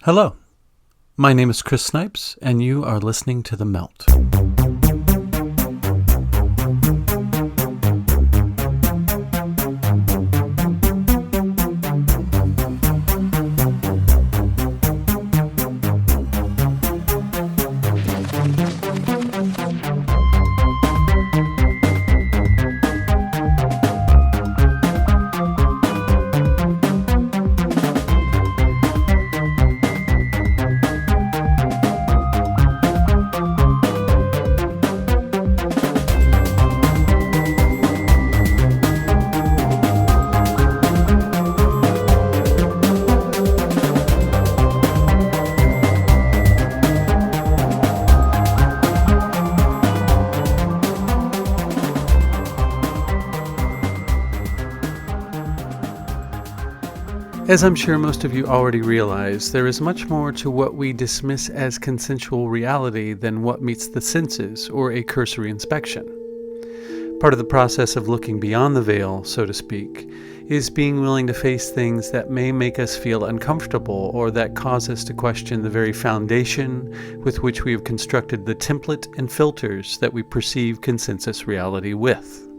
Hello, my name is Chris Snipes, and you are listening to The Melt. As I'm sure most of you already realize, there is much more to what we dismiss as consensual reality than what meets the senses or a cursory inspection. Part of the process of looking beyond the veil, so to speak, is being willing to face things that may make us feel uncomfortable or that cause us to question the very foundation with which we have constructed the template and filters that we perceive consensus reality with.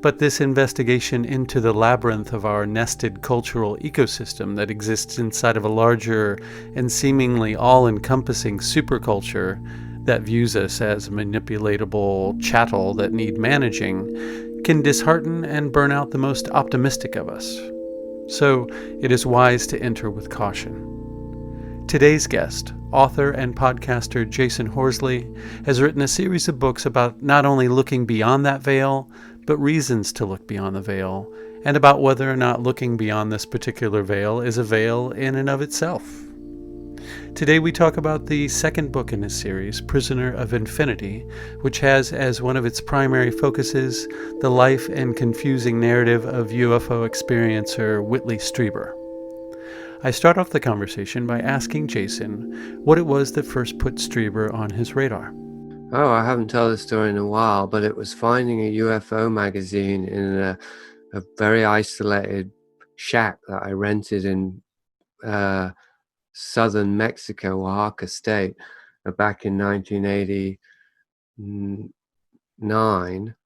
But this investigation into the labyrinth of our nested cultural ecosystem that exists inside of a larger and seemingly all-encompassing superculture that views us as manipulatable chattel that need managing can dishearten and burn out the most optimistic of us. So it is wise to enter with caution. Today's guest, author and podcaster Jasun Horsley, has written a series of books about not only looking beyond that veil, but reasons to look beyond the veil, and about whether or not looking beyond this particular veil is a veil in and of itself. Today we talk about the second book in this series, Prisoner of Infinity, which has as one of its primary focuses the life and confusing narrative of UFO experiencer Whitley Strieber. I start off the conversation by asking Jasun what it was that first put Strieber on his radar. Oh, I haven't told the story in a while, but it was finding a UFO magazine in a very isolated shack that I rented in southern Mexico, Oaxaca state, back in 1989.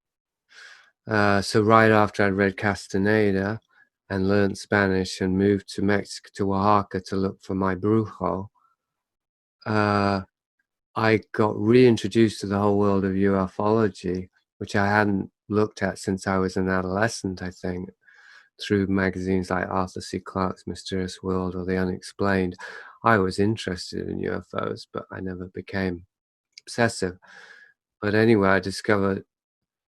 So right after I'd read Castaneda and learned Spanish and moved to Mexico, to Oaxaca, to look for my brujo, I got reintroduced to the whole world of ufology, which I hadn't looked at since I was an adolescent, I think, through magazines like Arthur C. Clarke's Mysterious World or The Unexplained. I was interested in UFOs, but I never became obsessive. But anyway, I discovered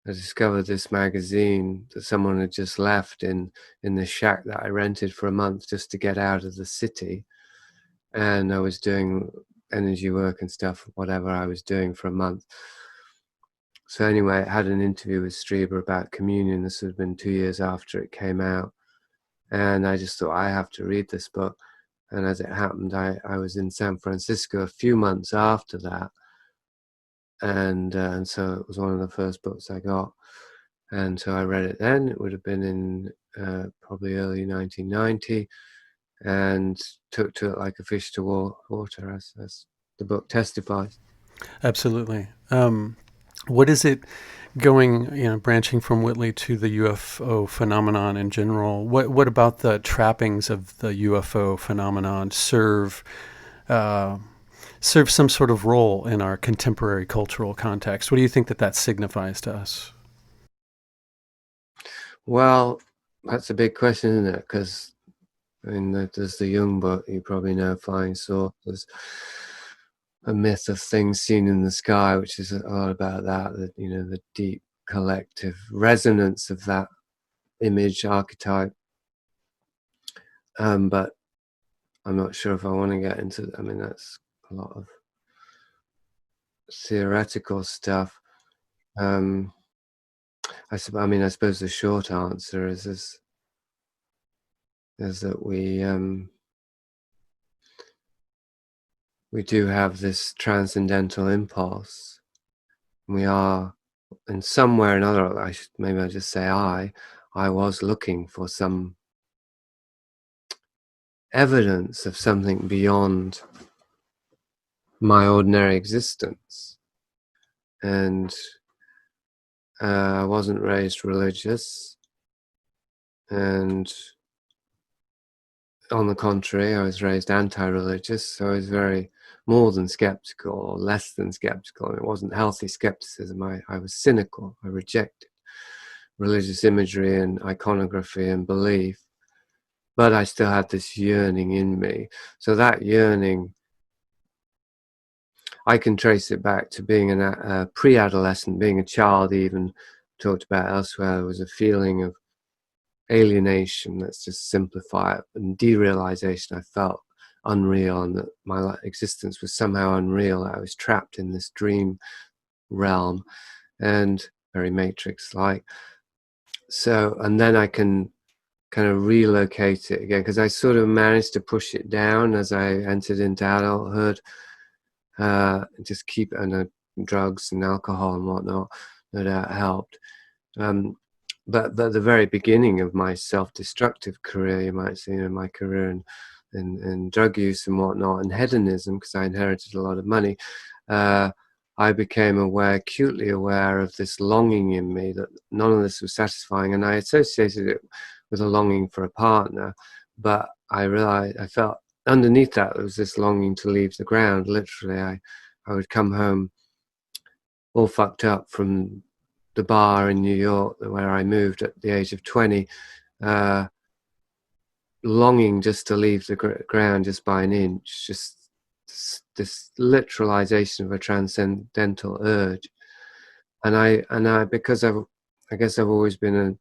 this magazine that someone had just left in the shack that I rented for a month just to get out of the city. And I was doing energy work and stuff, whatever I was doing for a month. So anyway, I had an interview with Strieber about communion. This had been 2 years after it came out. And I just thought, I have to read this book. And as it happened, I was in San Francisco a few months after that. And so it was one of the first books I got. And so I read it then. It would have been in probably early 1990. And took to it like a fish to water, as the book testifies. Absolutely. What is it going, branching from Whitley to the UFO phenomenon in general? What about the trappings of the UFO phenomenon serve some sort of role in our contemporary cultural context? What do you think that signifies to us? Well, that's a big question, isn't it? Because there's the Jung book, you probably know, Flying Saucers, a myth of things seen in the sky, which is a lot about that, the deep collective resonance of that image archetype. But I'm not sure if I want to get into, that's a lot of theoretical stuff. I suppose the short answer is that we do have this transcendental impulse. We are, in some way or another, maybe I just say I was looking for some evidence of something beyond my ordinary existence. And I wasn't raised religious, and on the contrary, I was raised anti-religious, so I was very more than skeptical, or less than skeptical. It wasn't healthy skepticism. I was cynical. I rejected religious imagery and iconography and belief, but I still had this yearning in me. So that yearning, I can trace it back to being a pre-adolescent, being a child, even talked about elsewhere. There was a feeling of alienation, let's just simplify it, and derealization. I felt unreal, and that my existence was somehow unreal. I was trapped in this dream realm, and very Matrix-like. So, and then I can kind of relocate it again, because I sort of managed to push it down as I entered into adulthood. Just keep, and drugs and alcohol and whatnot, no doubt helped. But the very beginning of my self-destructive career, you might say, my career in drug use and whatnot, and hedonism, because I inherited a lot of money, I became acutely aware of this longing in me, that none of this was satisfying, and I associated it with a longing for a partner. But I realized, I felt underneath that there was this longing to leave the ground. Literally, I would come home all fucked up from the bar in New York, where I moved at the age of 20, longing just to leave the ground just by an inch, just this literalization of a transcendental urge. And I because I guess I've always been a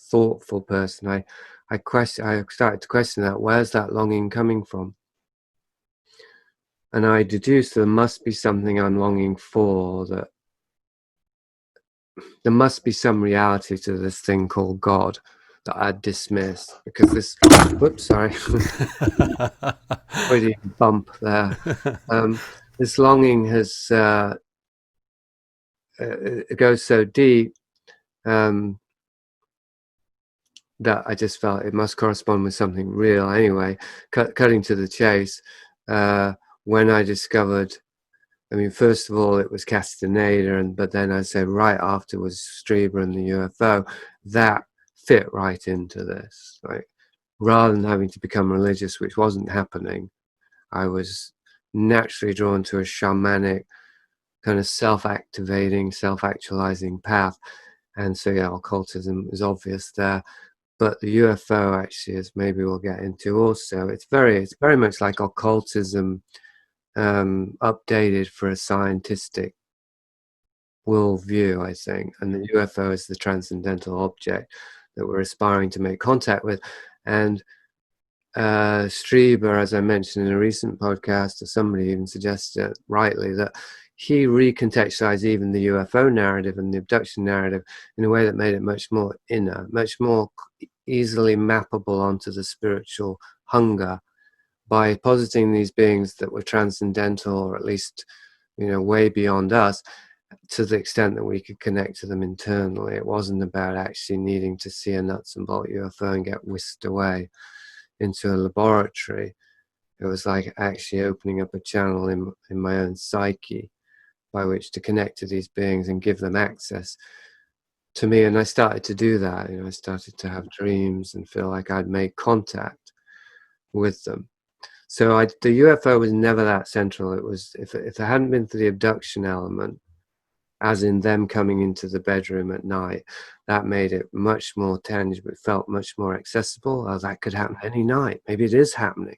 thoughtful person, I started to question that. Where's that longing coming from? And I deduced there must be something I'm longing for, that there must be some reality to this thing called God that I'd dismissed, because this, whoops, sorry, pretty bump there. This longing has, it goes so deep that I just felt it must correspond with something real. Anyway, cutting to the chase, when I discovered, I mean, first of all, it was Castaneda, but then I said right after was Strieber and the UFO. That fit right into this. Like, rather than having to become religious, which wasn't happening, I was naturally drawn to a shamanic, kind of self-activating, self-actualizing path. And so, yeah, occultism is obvious there. But the UFO actually, as maybe we'll get into also, it's very much like occultism, updated for a scientific worldview, I think. And the UFO is the transcendental object that we're aspiring to make contact with. And Strieber, as I mentioned in a recent podcast, or somebody even suggested rightly, that he recontextualized even the UFO narrative and the abduction narrative in a way that made it much more inner, much more easily mappable onto the spiritual hunger, by positing these beings that were transcendental, or at least, way beyond us, to the extent that we could connect to them internally. It wasn't about actually needing to see a nuts and bolt UFO and get whisked away into a laboratory. It was like actually opening up a channel in my own psyche by which to connect to these beings and give them access to me. And I started to do that. I started to have dreams and feel like I'd made contact with them. So the UFO was never that central. It was, if it hadn't been for the abduction element, as in them coming into the bedroom at night, that made it much more tangible. It felt much more accessible. Oh, that could happen any night. Maybe it is happening.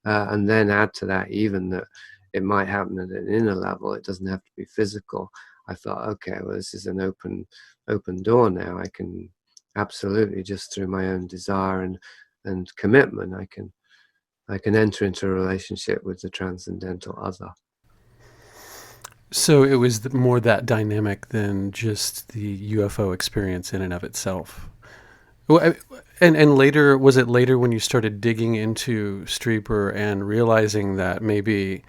And then add to that even that it might happen at an inner level. It doesn't have to be physical. I thought, okay, well, this is an open door now. I can absolutely, just through my own desire and commitment, I can enter into a relationship with the transcendental other. So it was more that dynamic than just the UFO experience in and of itself. Well, and later, was it later when you started digging into Strieber and realizing that maybe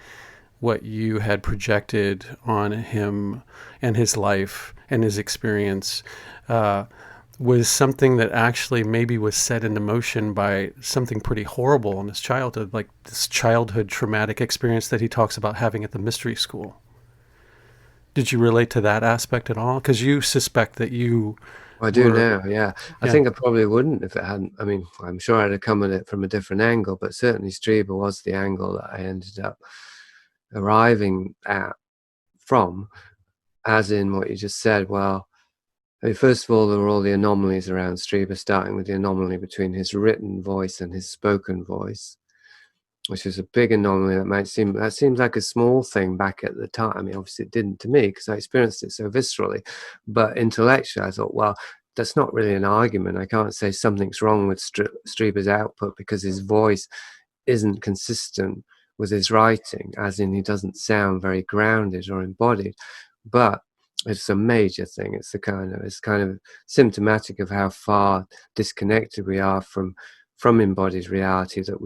what you had projected on him and his life and his experience was something that actually maybe was set into motion by something pretty horrible in his childhood, like this childhood traumatic experience that he talks about having at the mystery school. Did you relate to that aspect at all? Because you suspect that you I do were, now, yeah. I yeah. think I probably wouldn't if it hadn't. I mean, I'm sure I'd have come at it from a different angle, but certainly Strieber was the angle that I ended up arriving at from, as in what you just said. Well, I mean, first of all, there were all the anomalies around Strieber, starting with the anomaly between his written voice and his spoken voice, which is a big anomaly. That seems like a small thing back at the time. I mean, obviously it didn't to me because I experienced it so viscerally, but intellectually I thought, well, that's not really an argument. I can't say something's wrong with Strieber's output because his voice isn't consistent with his writing, as in he doesn't sound very grounded or embodied. But it's a major thing. It's kind of symptomatic of how far disconnected we are from embodied reality, that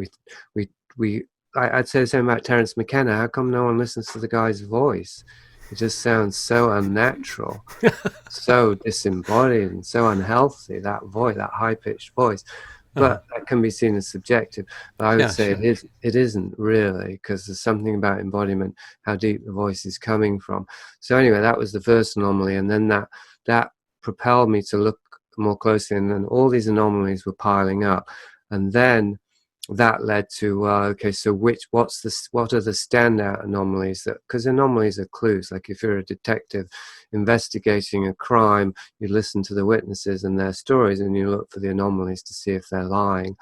I'd say the same about Terence McKenna. How come no one listens to the guy's voice? It just sounds so unnatural, so disembodied and so unhealthy, that voice, that high-pitched voice. But that can be seen as subjective. But I would say sure. it isn't really, because there's something about embodiment, how deep the voice is coming from. So anyway, that was the first anomaly, and then that propelled me to look more closely, and then all these anomalies were piling up, and then that led to okay, so what are the standout anomalies? That, because anomalies are clues. Like if you're a detective investigating a crime, you listen to the witnesses and their stories, and you look for the anomalies to see if they're lying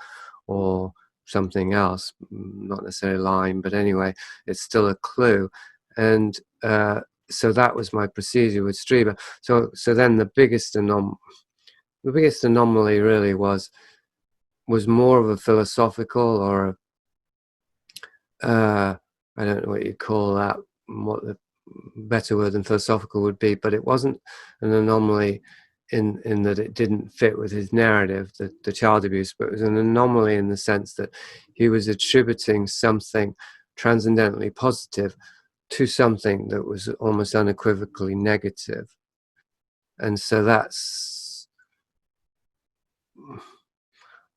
or something else. Not necessarily lying, but anyway, it's still a clue. And so that was my procedure with Strieber. So then the biggest anomaly really was more of a philosophical, or I don't know what you call that, what the better word than philosophical would be, but it wasn't an anomaly in that it didn't fit with his narrative, the child abuse, but it was an anomaly in the sense that he was attributing something transcendently positive to something that was almost unequivocally negative. And so that's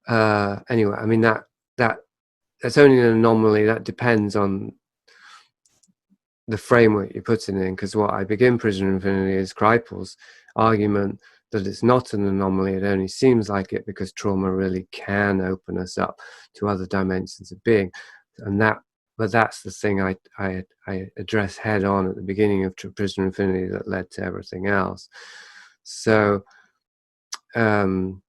anyway, I mean, that's only an anomaly. That depends on the framework you put it in, because what I begin Prisoner of Infinity is Kripal's argument that it's not an anomaly, it only seems like it because trauma really can open us up to other dimensions of being. But that's the thing I address head on at the beginning of Prisoner of Infinity that led to everything else. So the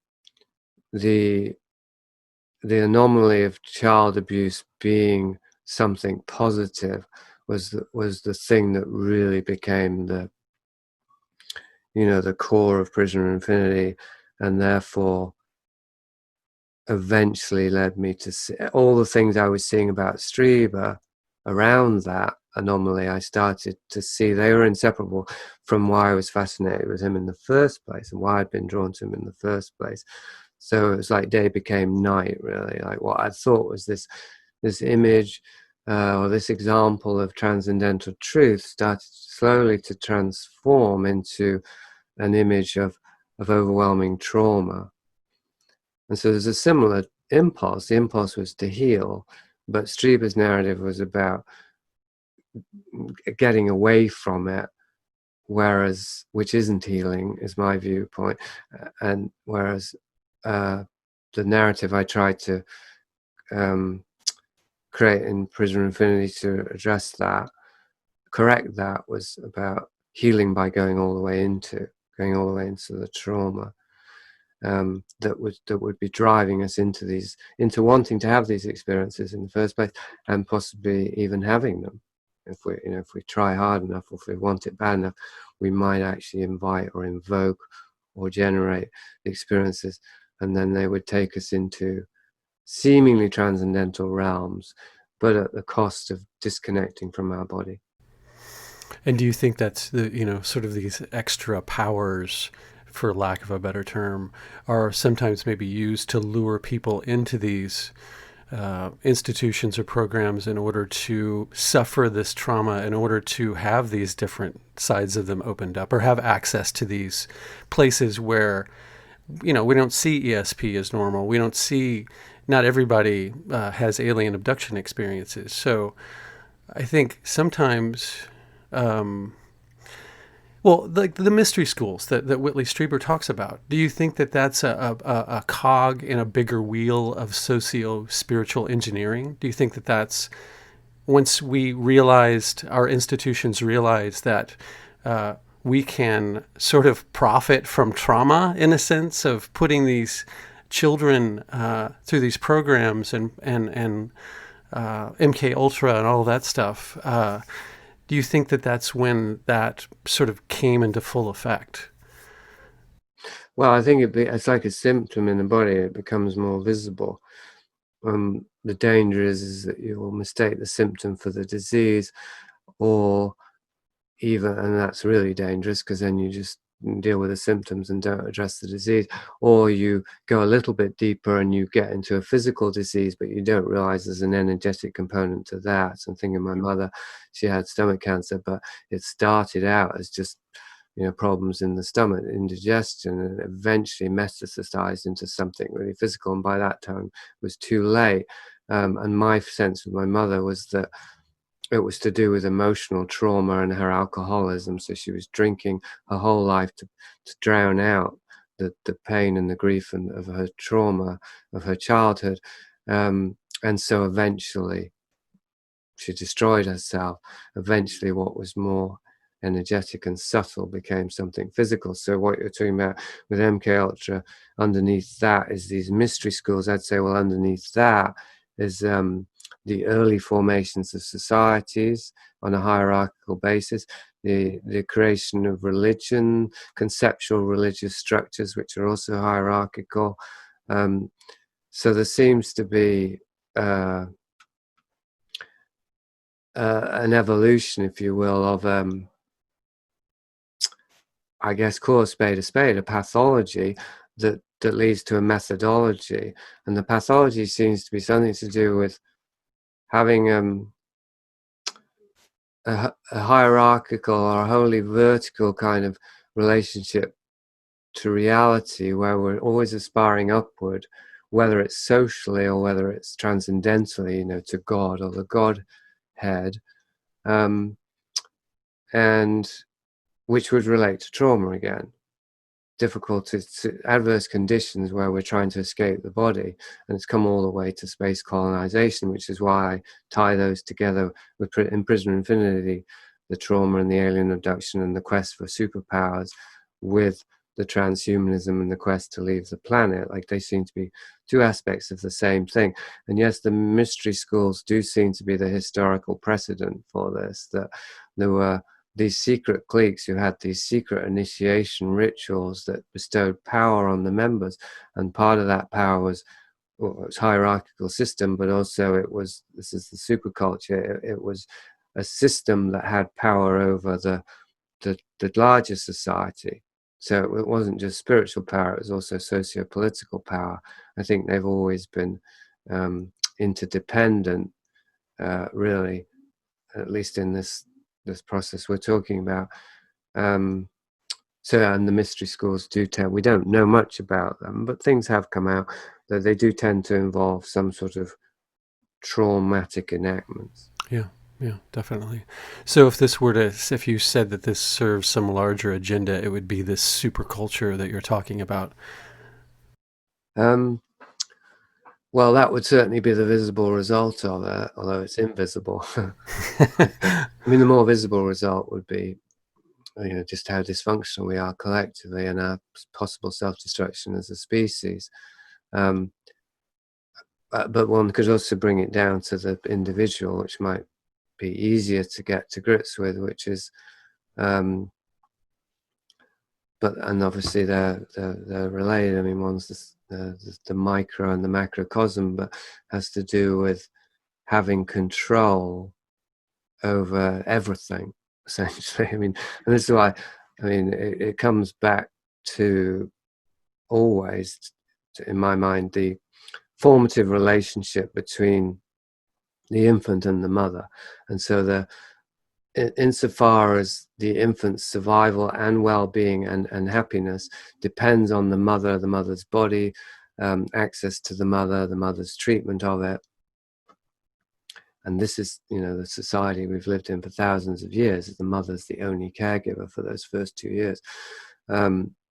anomaly of child abuse being something positive was the thing that really became the core of Prisoner of Infinity, and therefore eventually led me to see all the things I was seeing about Strieber around that anomaly. I started to see they were inseparable from why I was fascinated with him in the first place and why I'd been drawn to him in the first place. So it was like day became night, really. Like what I thought was this image or this example of transcendental truth started slowly to transform into an image of overwhelming trauma. And so there's a similar impulse. The impulse was to heal, but Strieber's narrative was about getting away from it, which isn't healing, is my viewpoint. And whereas the narrative I tried to create in Prisoner of Infinity to correct that, was about healing by going all the way into the trauma that would be driving us into wanting to have these experiences in the first place, and possibly even having them. If we try hard enough, or if we want it bad enough, we might actually invite or invoke or generate experiences, and then they would take us into seemingly transcendental realms, but at the cost of disconnecting from our body. And do you think that's sort of these extra powers, for lack of a better term, are sometimes maybe used to lure people into these institutions or programs in order to suffer this trauma, in order to have these different sides of them opened up, or have access to these places where we don't see ESP as normal. We don't see, not everybody has alien abduction experiences. So I think sometimes, well, the mystery schools that Whitley Strieber talks about, do you think that that's a cog in a bigger wheel of socio-spiritual engineering? Do you think that that's, once our institutions realized that we can sort of profit from trauma, in a sense, of putting these children through these programs and MK Ultra and all that stuff, do you think that that's when that sort of came into full effect? Well, I think it's like a symptom in the body. It becomes more visible. The danger is that you will mistake the symptom for the disease, or even, and that's really dangerous, because then you just deal with the symptoms and don't address the disease, or you go a little bit deeper and you get into a physical disease, but you don't realize there's an energetic component to that. So I'm thinking my mother, she had stomach cancer, but it started out as just problems in the stomach, indigestion, and eventually metastasized into something really physical, and by that time it was too late. And my sense with my mother was that it was to do with emotional trauma and her alcoholism. So she was drinking her whole life to drown out the pain and the grief of her trauma of her childhood. And so eventually she destroyed herself. Eventually what was more energetic and subtle became something physical. So what you're talking about with MK Ultra, underneath that is these mystery schools. I'd say, well, underneath that is the early formations of societies on a hierarchical basis, the creation of religion, conceptual religious structures, which are also hierarchical. So there seems to be an evolution, if you will, of I guess, call a spade, a pathology that leads to a methodology. And the pathology seems to be something to do with having a hierarchical or a wholly vertical kind of relationship to reality, where we're always aspiring upward, whether it's socially or whether it's transcendentally, to God or the Godhead, and which would relate to trauma again. Difficulties, adverse conditions where we're trying to escape the body, and it's come all the way to space colonization, which is why I tie those together with in Prisoner Infinity, the trauma and the alien abduction and the quest for superpowers, with the transhumanism and the quest to leave the planet. Like, they seem to be two aspects of the same thing. And yes, the mystery schools do seem to be the historical precedent for this, that there were these secret cliques who had these secret initiation rituals that bestowed power on the members, and part of that power was, well, it was hierarchical system, but also this is the superculture. It was a system that had power over the larger society. So it wasn't just spiritual power; it was also socio-political power. I think they've always been interdependent, really, at least in this process we're talking about. So, and the mystery schools do tend, we don't know much about them, but things have come out that they do tend to involve some sort of traumatic enactments. Yeah, definitely. So if you said that this serves some larger agenda, it would be this superculture that you're talking about. Well, that would certainly be the visible result of it, although it's invisible. I mean, the more visible result would be, just how dysfunctional we are collectively and our possible self-destruction as a species. But one could also bring it down to the individual, which might be easier to get to grips with, which is, and obviously they're related. I mean, one's the micro and the macrocosm, but has to do with having control over everything, essentially. I mean, and this is why, it comes back to always, in my mind, the formative relationship between the infant and the mother. And so insofar as the infant's survival and well-being and happiness depends on the mother's body, access to the mother's treatment of it. And this is, the society we've lived in for thousands of years. The mother's the only caregiver for those first 2 years,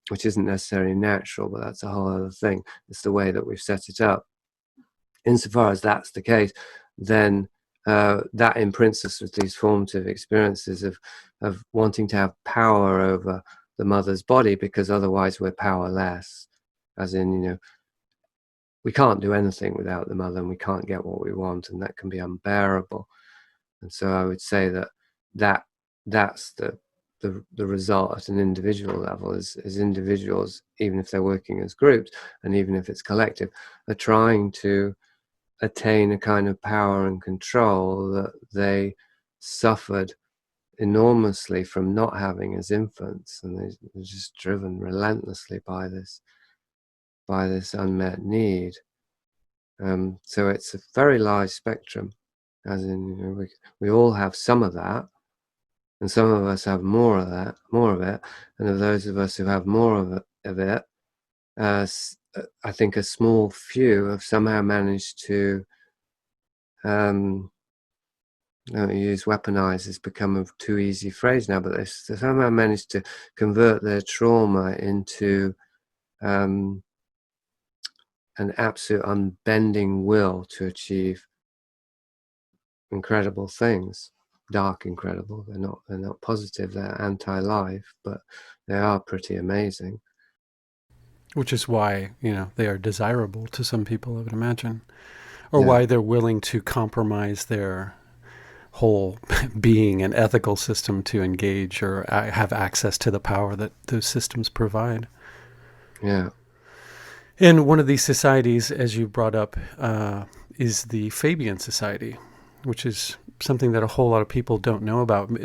which isn't necessarily natural, but that's a whole other thing. It's the way that we've set it up. Insofar as that's the case, then that imprints us with these formative experiences of wanting to have power over the mother's body, because otherwise we're powerless. As in, we can't do anything without the mother, and we can't get what we want, and that can be unbearable. And so I would say that's the result at an individual level, is individuals, even if they're working as groups, and even if it's collective, are trying to attain a kind of power and control that they suffered enormously from not having as infants, and they're just driven relentlessly by this unmet need. So it's a very large spectrum, as in, we all have some of that, and some of us have more of it, and of those of us who have more of it, I think a small few have somehow managed to, don't use weaponize, has become a too easy phrase now, but they somehow managed to convert their trauma into an absolute unbending will to achieve incredible things. Dark incredible. They're not positive, they're anti-life, but they are pretty amazing. Which is why, they are desirable to some people, I would imagine. Or why they're willing to compromise their whole being and ethical system to engage or have access to the power that those systems provide. Yeah. And one of these societies, as you brought up, is the Fabian Society, which is something that a whole lot of people don't know about. Can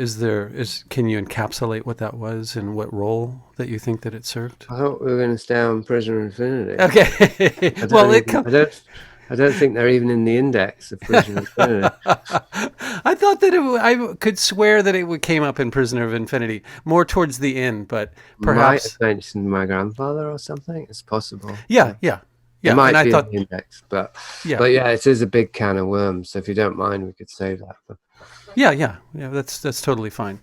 you encapsulate what that was and what role that you think that it served? I thought we were going to stay on Prisoner of Infinity. Okay. I don't think they're even in the index of Prisoner of Infinity. I thought that I could swear that it came up in Prisoner of Infinity more towards the end, but perhaps Might have mentioned my grandfather or something. It's possible. Yeah. It might and be I thought, in the index, but yeah, it is a big can of worms. So if you don't mind, we could save that. yeah. That's totally fine.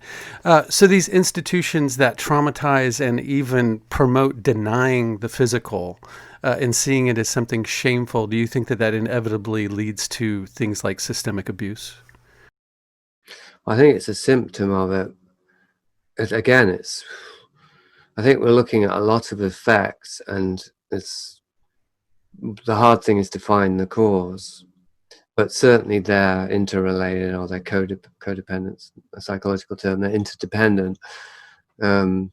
So these institutions that traumatize and even promote denying the physical and seeing it as something shameful, do you think that inevitably leads to things like systemic abuse? I think it's a symptom of it. I think we're looking at a lot of effects, and the hard thing is to find the cause. But certainly they're interrelated, or they're codependent, a psychological term. They're interdependent. And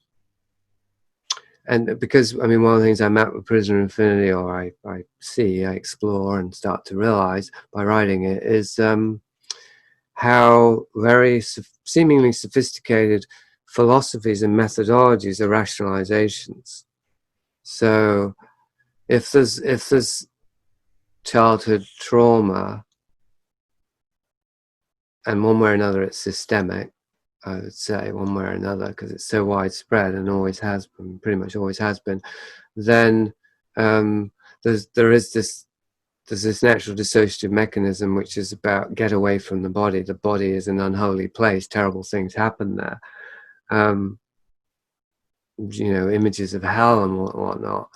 because, one of the things I met with Prisoner of Infinity, or I explore and start to realize by writing it, is how very seemingly sophisticated philosophies and methodologies are rationalizations. So if there's childhood trauma, and one way or another it's systemic, I would say, one way or another, because it's so widespread and always has been, pretty much always has been, then there's this natural dissociative mechanism, which is about get away from the body. The body is an unholy place. Terrible things happen there. Images of hell and whatnot.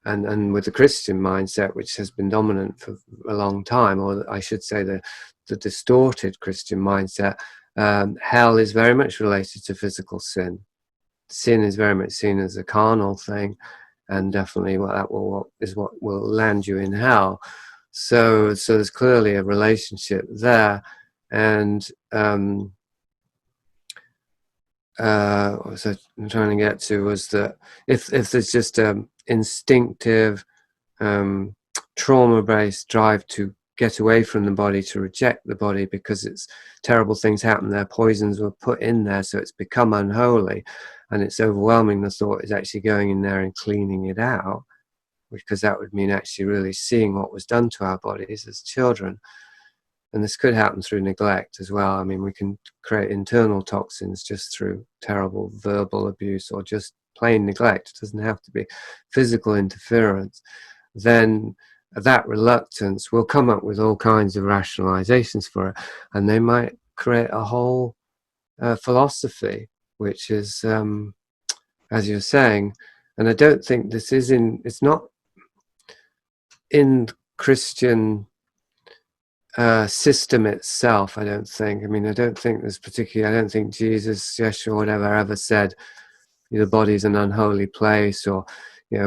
And with the Christian mindset, which has been dominant for a long time, or I should say the distorted Christian mindset, hell is very much related to physical sin. Sin is very much seen as a carnal thing, and definitely what will land you in hell. So there's clearly a relationship there, and what was I trying to get to was that if there's just instinctive trauma-based drive to get away from the body, to reject the body because it's terrible things happen there, poisons were put in there, so it's become unholy, and it's overwhelming. The thought is actually going in there and cleaning it out, because that would mean actually really seeing what was done to our bodies as children. And this could happen through neglect as well. I mean, we can create internal toxins just through terrible verbal abuse or just plain neglect. It doesn't have to be physical interference. Then that reluctance will come up with all kinds of rationalizations for it, and they might create a whole philosophy, which is, as you're saying, and I don't think this is it's not in Christian system itself, I don't think. I mean, I don't think Jesus, Yeshua, whatever, ever said the body's an unholy place, or,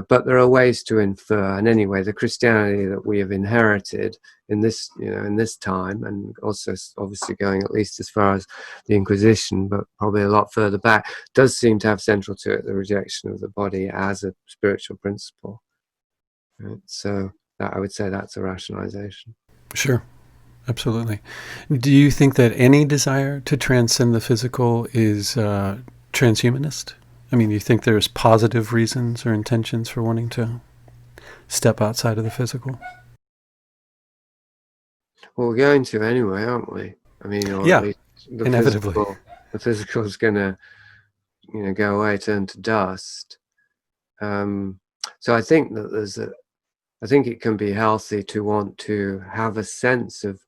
but there are ways to infer. And anyway, the Christianity that we have inherited in this, in this time, and also obviously going at least as far as the Inquisition, but probably a lot further back, does seem to have central to it the rejection of the body as a spiritual principle. Right? So that, I would say that's a rationalization. Sure. Absolutely. Do you think that any desire to transcend the physical is transhumanist? I mean, do you think there's positive reasons or intentions for wanting to step outside of the physical? Well, we're going to anyway, aren't we? I mean, or yeah, at least inevitably. The physical is going to, go away, turn to dust. So I think that I think it can be healthy to want to have a sense of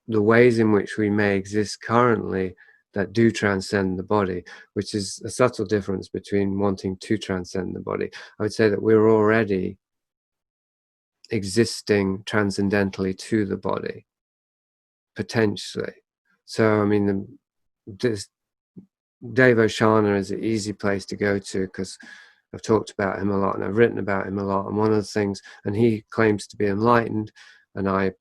the ways in which we may exist currently that do transcend the body, which is a subtle difference between wanting to transcend the body. I would say that we're already existing transcendentally to the body, potentially. So, I mean, this Dave O'Shana is an easy place to go to because I've talked about him a lot and I've written about him a lot. And one of the things, and he claims to be enlightened, and I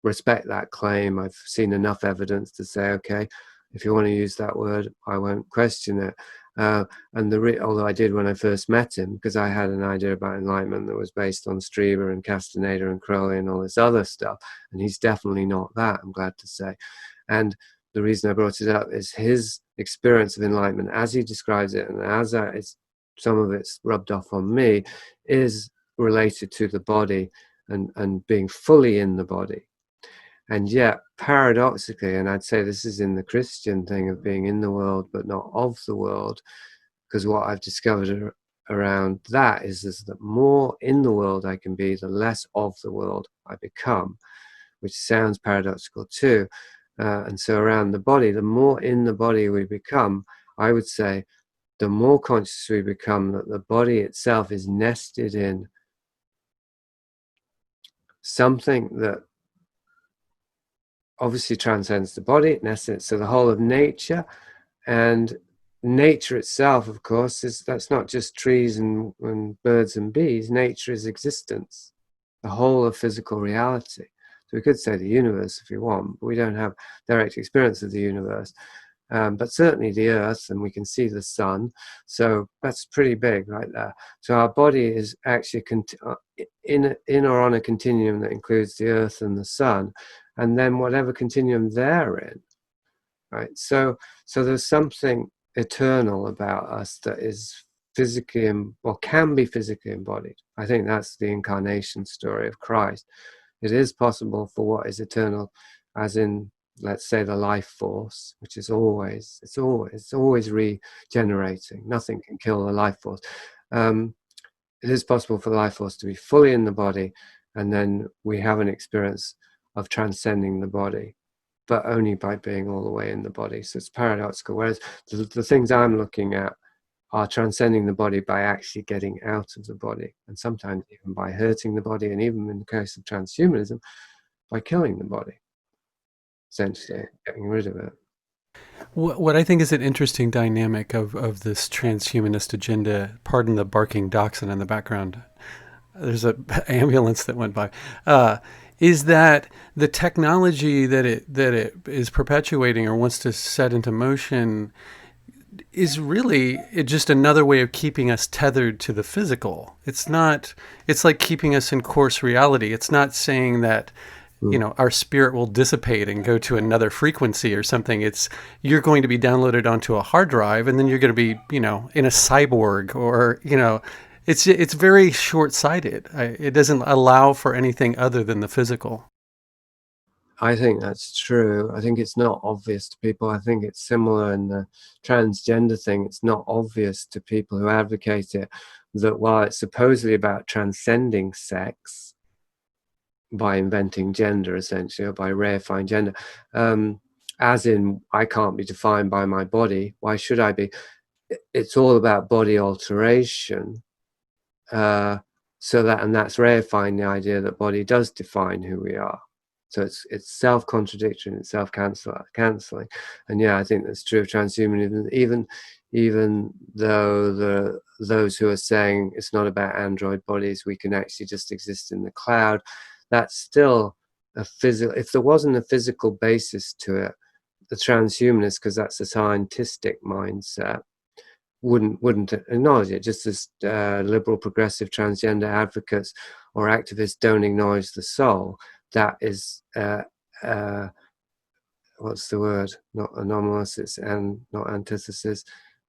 respect that claim. I've seen enough evidence to say, okay, if you want to use that word, I won't question it. And although I did when I first met him, because I had an idea about enlightenment that was based on Strieber and Castaneda and Crowley and all this other stuff, and he's definitely not that, I'm glad to say. And the reason I brought it up is his experience of enlightenment, as he describes it, and as some of it's rubbed off on me, is related to the body and being fully in the body. And yet, paradoxically, and I'd say this is in the Christian thing of being in the world but not of the world, because what I've discovered around that is that more in the world I can be, the less of the world I become, which sounds paradoxical too. And so around the body, the more in the body we become, I would say, the more conscious we become that the body itself is nested in something that obviously transcends the body, in essence, so the whole of nature. And nature itself, of course, that's not just trees and birds and bees. Nature is existence, the whole of physical reality. So we could say the universe if you want, but we don't have direct experience of the universe. But certainly the earth, and we can see the sun. So that's pretty big right there. So our body is actually in or on a continuum that includes the earth and the sun, and then whatever continuum they're in, right? So there's something eternal about us that is physically or can be physically embodied. I think that's the incarnation story of Christ. It is possible for what is eternal, as in, let's say, the life force, which is always regenerating. Nothing can kill the life force. It is possible for the life force to be fully in the body, and then we have an experience of transcending the body, but only by being all the way in the body. So it's paradoxical. Whereas the things I'm looking at are transcending the body by actually getting out of the body, and sometimes even by hurting the body, and even in the case of transhumanism, by killing the body, essentially getting rid of it. What I think is an interesting dynamic of this transhumanist agenda, pardon the barking dachshund in the background, there's an ambulance that went by, is that the technology that it is perpetuating or wants to set into motion is really just another way of keeping us tethered to the physical. It's like keeping us in coarse reality. It's not saying that our spirit will dissipate and go to another frequency or something. It's you're going to be downloaded onto a hard drive, and then you're going to be, in a cyborg, or, it's very short-sighted. It doesn't allow for anything other than the physical. I think that's true. I think it's not obvious to people. I think it's similar in the transgender thing. It's not obvious to people who advocate it that while it's supposedly about transcending sex by inventing gender, essentially, or by reifying gender, as in, I can't be defined by my body. Why should I be? It's all about body alteration. And that's reifying the idea that body does define who we are. So it's self-contradiction, it's self-canceling. And yeah, I think that's true of transhumanism, even though those who are saying it's not about android bodies, we can actually just exist in the cloud, that's still a physical, if there wasn't a physical basis to it, the transhumanists, because that's a scientific mindset, wouldn't acknowledge it, just as liberal progressive transgender advocates or activists don't acknowledge the soul. That is what's the word, not anomalous, it's not antithesis,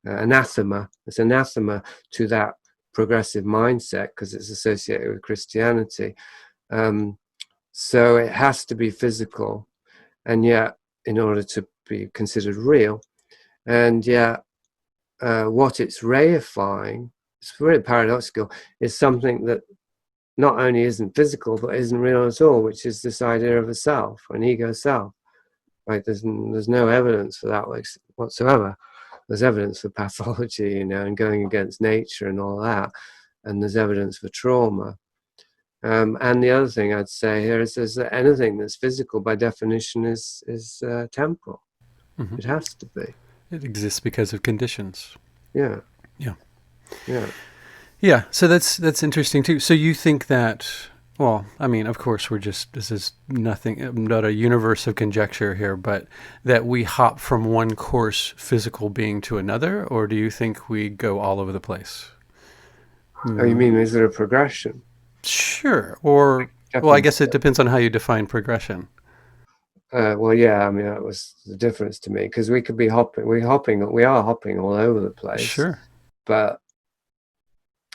anathema. It's anathema to that progressive mindset because it's associated with Christianity. So it has to be physical, and yet in order to be considered real, and yet what it's reifying, it's very paradoxical, is something that not only isn't physical but isn't real at all, which is this idea of a self, an ego self. Like there's no evidence for that whatsoever. There's evidence for pathology, and going against nature and all that, and there's evidence for trauma. And the other thing I'd say here is that anything that's physical by definition is temporal. Mm-hmm. It has to be. It exists because of conditions. Yeah. Yeah. Yeah. Yeah. So that's interesting too. So you think that, well, I mean, of course, this is nothing, not a universe of conjecture here, but that we hop from one coarse physical being to another, or do you think we go all over the place? Oh, you mean, is there a progression? Sure. Or, well, I guess it depends on how you define progression. Well, yeah, I mean, that was the difference to me, because we could be hopping, we are hopping all over the place. Sure. But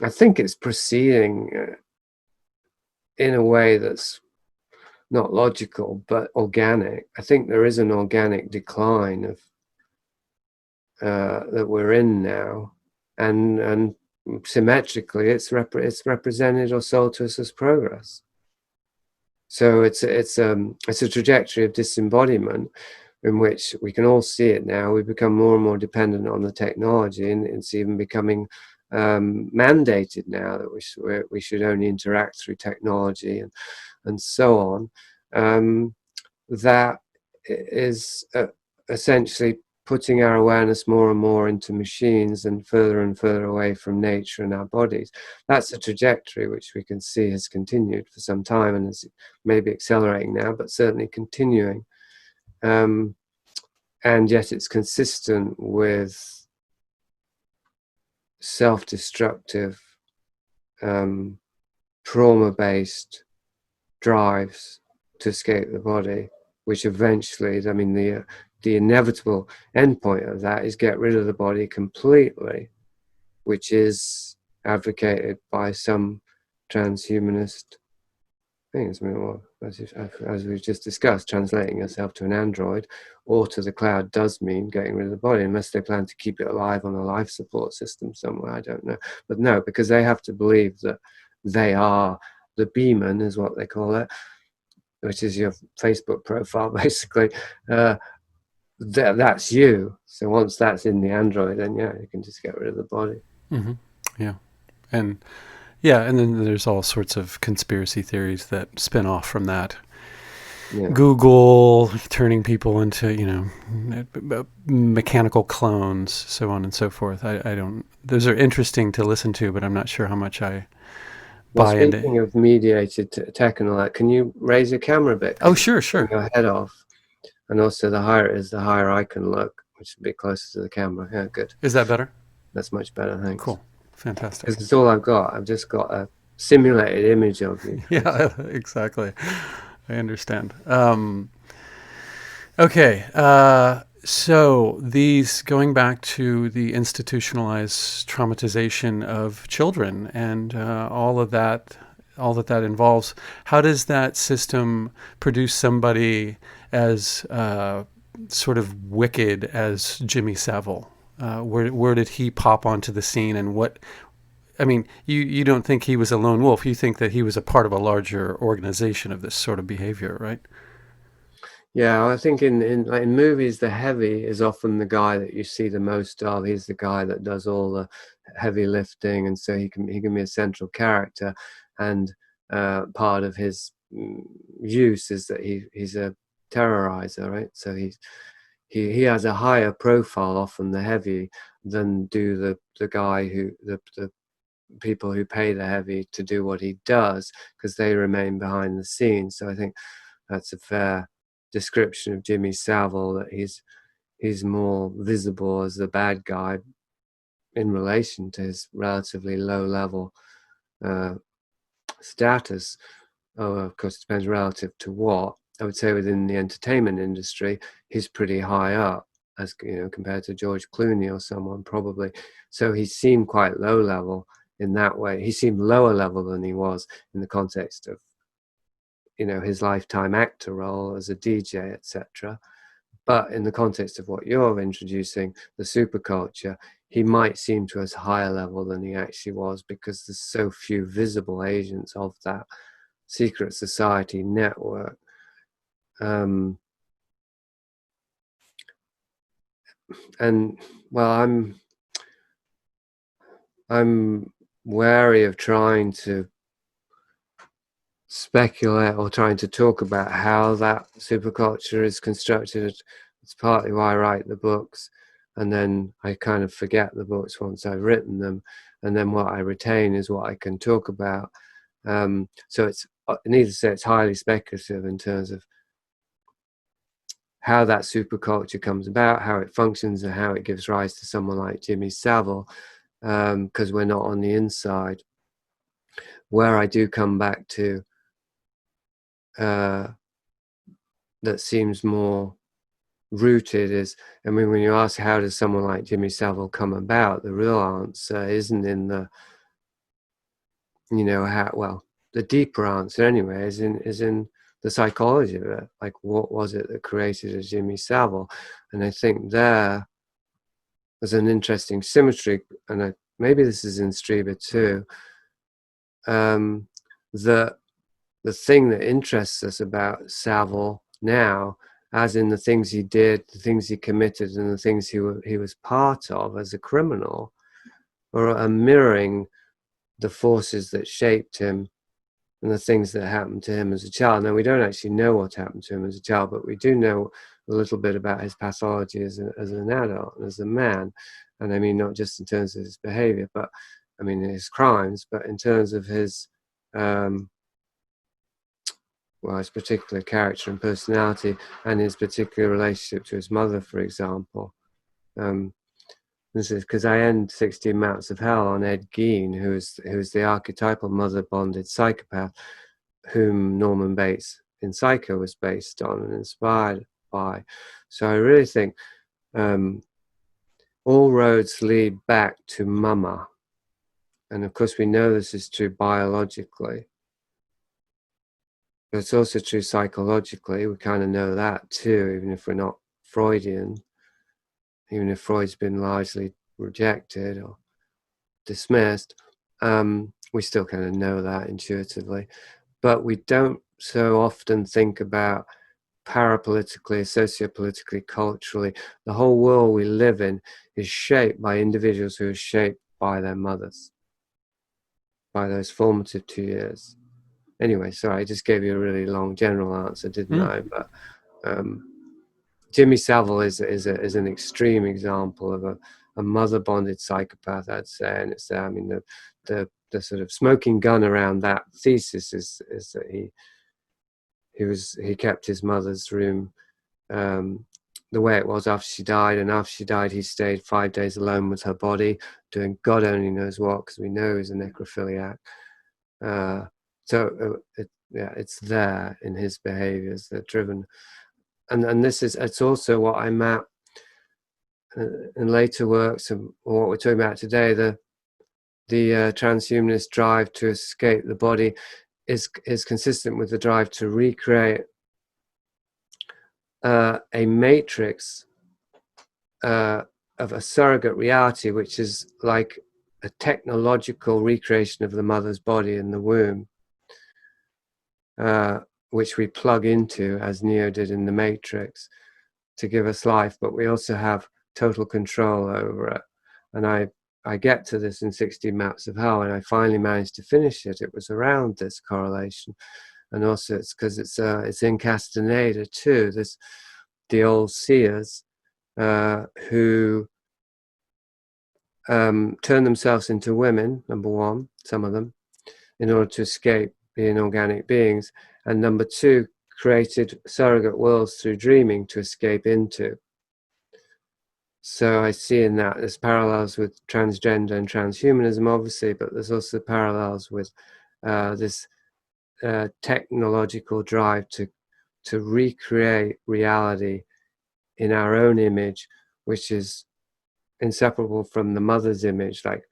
I think it's proceeding in a way that's not logical, but organic. I think there is an organic decline of that we're in now, and symmetrically, it's represented or sold to us as progress. So it's a trajectory of disembodiment in which we can all see it now. We become more and more dependent on the technology, and it's even becoming mandated now that we should only interact through technology and so on. That is essentially putting our awareness more and more into machines and further away from nature and our bodies. That's a trajectory which we can see has continued for some time and is maybe accelerating now, but certainly continuing. And yet it's consistent with self-destructive, trauma-based drives to escape the body, which eventually, I mean, the inevitable endpoint of that is get rid of the body completely, which is advocated by some transhumanist things. I mean, well, as we've just discussed, translating yourself to an android or to the cloud does mean getting rid of the body, unless they plan to keep it alive on a life support system somewhere. I don't know. But no, because they have to believe that they are the beeman, is what they call it, which is your Facebook profile, basically. That's you. So once that's in the android, then yeah, you can just get rid of the body. Mm-hmm. Yeah. And then there's all sorts of conspiracy theories that spin off from that. Yeah. Google turning people into, mechanical clones, so on and so forth. I don't, those are interesting to listen to, but I'm not sure how much I buy into. Speaking of mediated tech and all that, can you raise your camera a bit? Oh, sure. Your head off. And also the higher it is, the higher I can look, which is a bit closer to the camera. Yeah, good. Is that better? That's much better, thanks. Cool. Fantastic. Because it's all I've got. I've just got a simulated image of you. Yeah, exactly. I understand. Okay. So these, going back to the institutionalized traumatization of children and all of that all that that involves. How does that system produce somebody as sort of wicked as Jimmy Savile? Where did he pop onto the scene, and what? I mean, you don't think he was a lone wolf. You think that he was a part of a larger organization of this sort of behavior, right? Yeah, I think in movies, the heavy is often the guy that you see the most of. He's the guy that does all the heavy lifting, and so he can be a central character. And part of his use is that he's a terrorizer, right? So he has a higher profile, often the heavy, than do the guy who the people who pay the heavy to do what he does, because they remain behind the scenes. So I think that's a fair description of Jimmy Savile, that he's more visible as the bad guy in relation to his relatively low level status. Oh, of course, it depends relative to what. I would say within the entertainment industry, he's pretty high up, as you know, compared to George Clooney or someone probably. So he seemed quite low level in that way. He seemed lower level than he was in the context of, you know, his lifetime actor role as a DJ, etc. But in the context of what you're introducing, the superculture, he might seem to us higher level than he actually was, because there's so few visible agents of that secret society network. And well, I'm wary of trying to speculate or trying to talk about how that superculture is constructed. It's partly why I write the books, and then I kind of forget the books once I've written them, and then what I retain is what I can talk about. So it's, needless to say, it's highly speculative in terms of how that superculture comes about, how it functions, and how it gives rise to someone like Jimmy Savile, because we're not on the inside. Where I do come back to that seems more rooted is, I mean, when you ask how does someone like Jimmy Savile come about, the real answer isn't in the, you know, how, well, the deeper answer anyway is in the psychology of it. Like, what was it that created a Jimmy Savile? And I think there's an interesting symmetry, and maybe this is in Strieber too, that the thing that interests us about Savile now, as in the things he did, the things he committed, and the things he was part of as a criminal, are mirroring the forces that shaped him and the things that happened to him as a child. Now, we don't actually know what happened to him as a child, but we do know a little bit about his pathology as an adult and as a man. And I mean, not just in terms of his behavior, but I mean his crimes, but in terms of his well, his particular character and personality, and his particular relationship to his mother, for example. This is because I end 16 Mountains of Hell on Ed Gein, who's the archetypal mother-bonded psychopath, whom Norman Bates in Psycho was based on and inspired by. So I really think all roads lead back to Mama. And of course, we know this is true biologically. But it's also true psychologically. We kind of know that too, even if we're not Freudian, even if Freud's been largely rejected or dismissed, we still kind of know that intuitively. But we don't so often think about parapolitically, sociopolitically, culturally. The whole world we live in is shaped by individuals who are shaped by their mothers, by those formative 2 years. Anyway, sorry, I just gave you a really long general answer, didn't I? But Jimmy Savile is an extreme example of a mother-bonded psychopath, I'd say. And it's, I mean, the sort of smoking gun around that thesis is that he kept his mother's room the way it was after she died, and after she died, he stayed 5 days alone with her body, doing God only knows what, because we know he's a necrophiliac. So it's there in his behaviors. They're driven, and it's also what I map in later works and what we're talking about today. The transhumanist drive to escape the body is consistent with the drive to recreate a matrix of a surrogate reality, which is like a technological recreation of the mother's body in the womb, which we plug into, as Neo did in the Matrix, to give us life, but we also have total control over it. And I get to this in 16 Maps of Hell, and I finally managed to finish it. It was around this correlation. And also it's because it's in Castaneda too, the old seers who turn themselves into women, number one, some of them, in order to escape being organic beings, and number two, created surrogate worlds through dreaming to escape into. So I see in that there's parallels with transgender and transhumanism, obviously, but there's also parallels with this technological drive to recreate reality in our own image, which is inseparable from the mother's image, like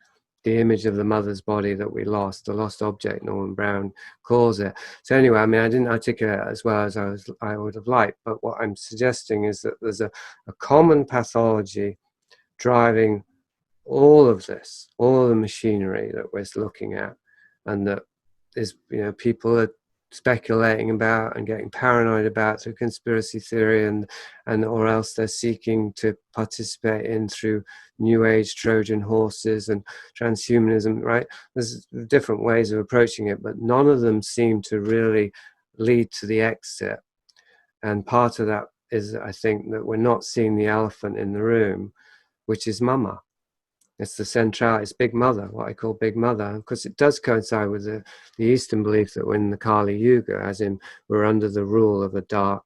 the image of the mother's body that we lost, the lost object, Norman Brown calls it. So anyway, I mean, I didn't articulate it as well as I would have liked, but what I'm suggesting is that there's a common pathology driving all of this, all of the machinery that we're looking at, and that is, people are speculating about and getting paranoid about through conspiracy theory, and or else they're seeking to participate in through New Age Trojan horses and transhumanism, right? There's different ways of approaching it, but none of them seem to really lead to the exit. And part of that is, I think, that we're not seeing the elephant in the room, which is Mama. It's the central, it's Big Mother, what I call Big Mother, because it does coincide with the Eastern belief that we're in the Kali Yuga, as in we're under the rule of a dark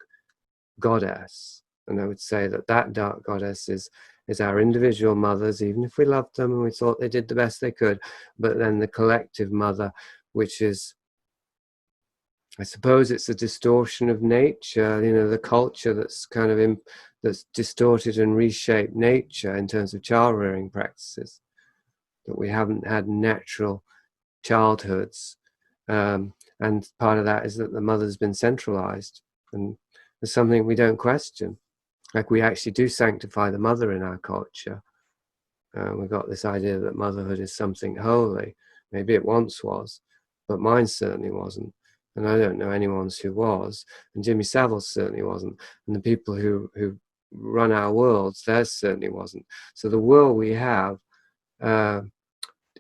goddess. And I would say that dark goddess is our individual mothers, even if we loved them and we thought they did the best they could, but then the collective mother, which is, I suppose it's a distortion of nature, the culture that's kind of that's distorted and reshaped nature in terms of child rearing practices, that we haven't had natural childhoods. And part of that is that the mother's been centralized, and there's something we don't question. Like, we actually do sanctify the mother in our culture. We've got this idea that motherhood is something holy. Maybe it once was, but mine certainly wasn't. And I don't know anyone's who was, and Jimmy Savile certainly wasn't. And the people who run our worlds, theirs certainly wasn't. So the world we have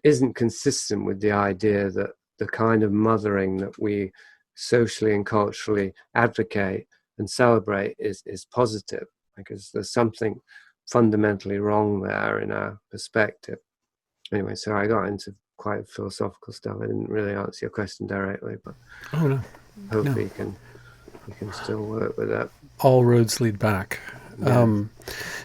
isn't consistent with the idea that the kind of mothering that we socially and culturally advocate and celebrate is positive, because there's something fundamentally wrong there in our perspective. Anyway, so I got into quite philosophical stuff. I didn't really answer your question directly, but hopefully you can still work with that. All roads lead back. Yeah.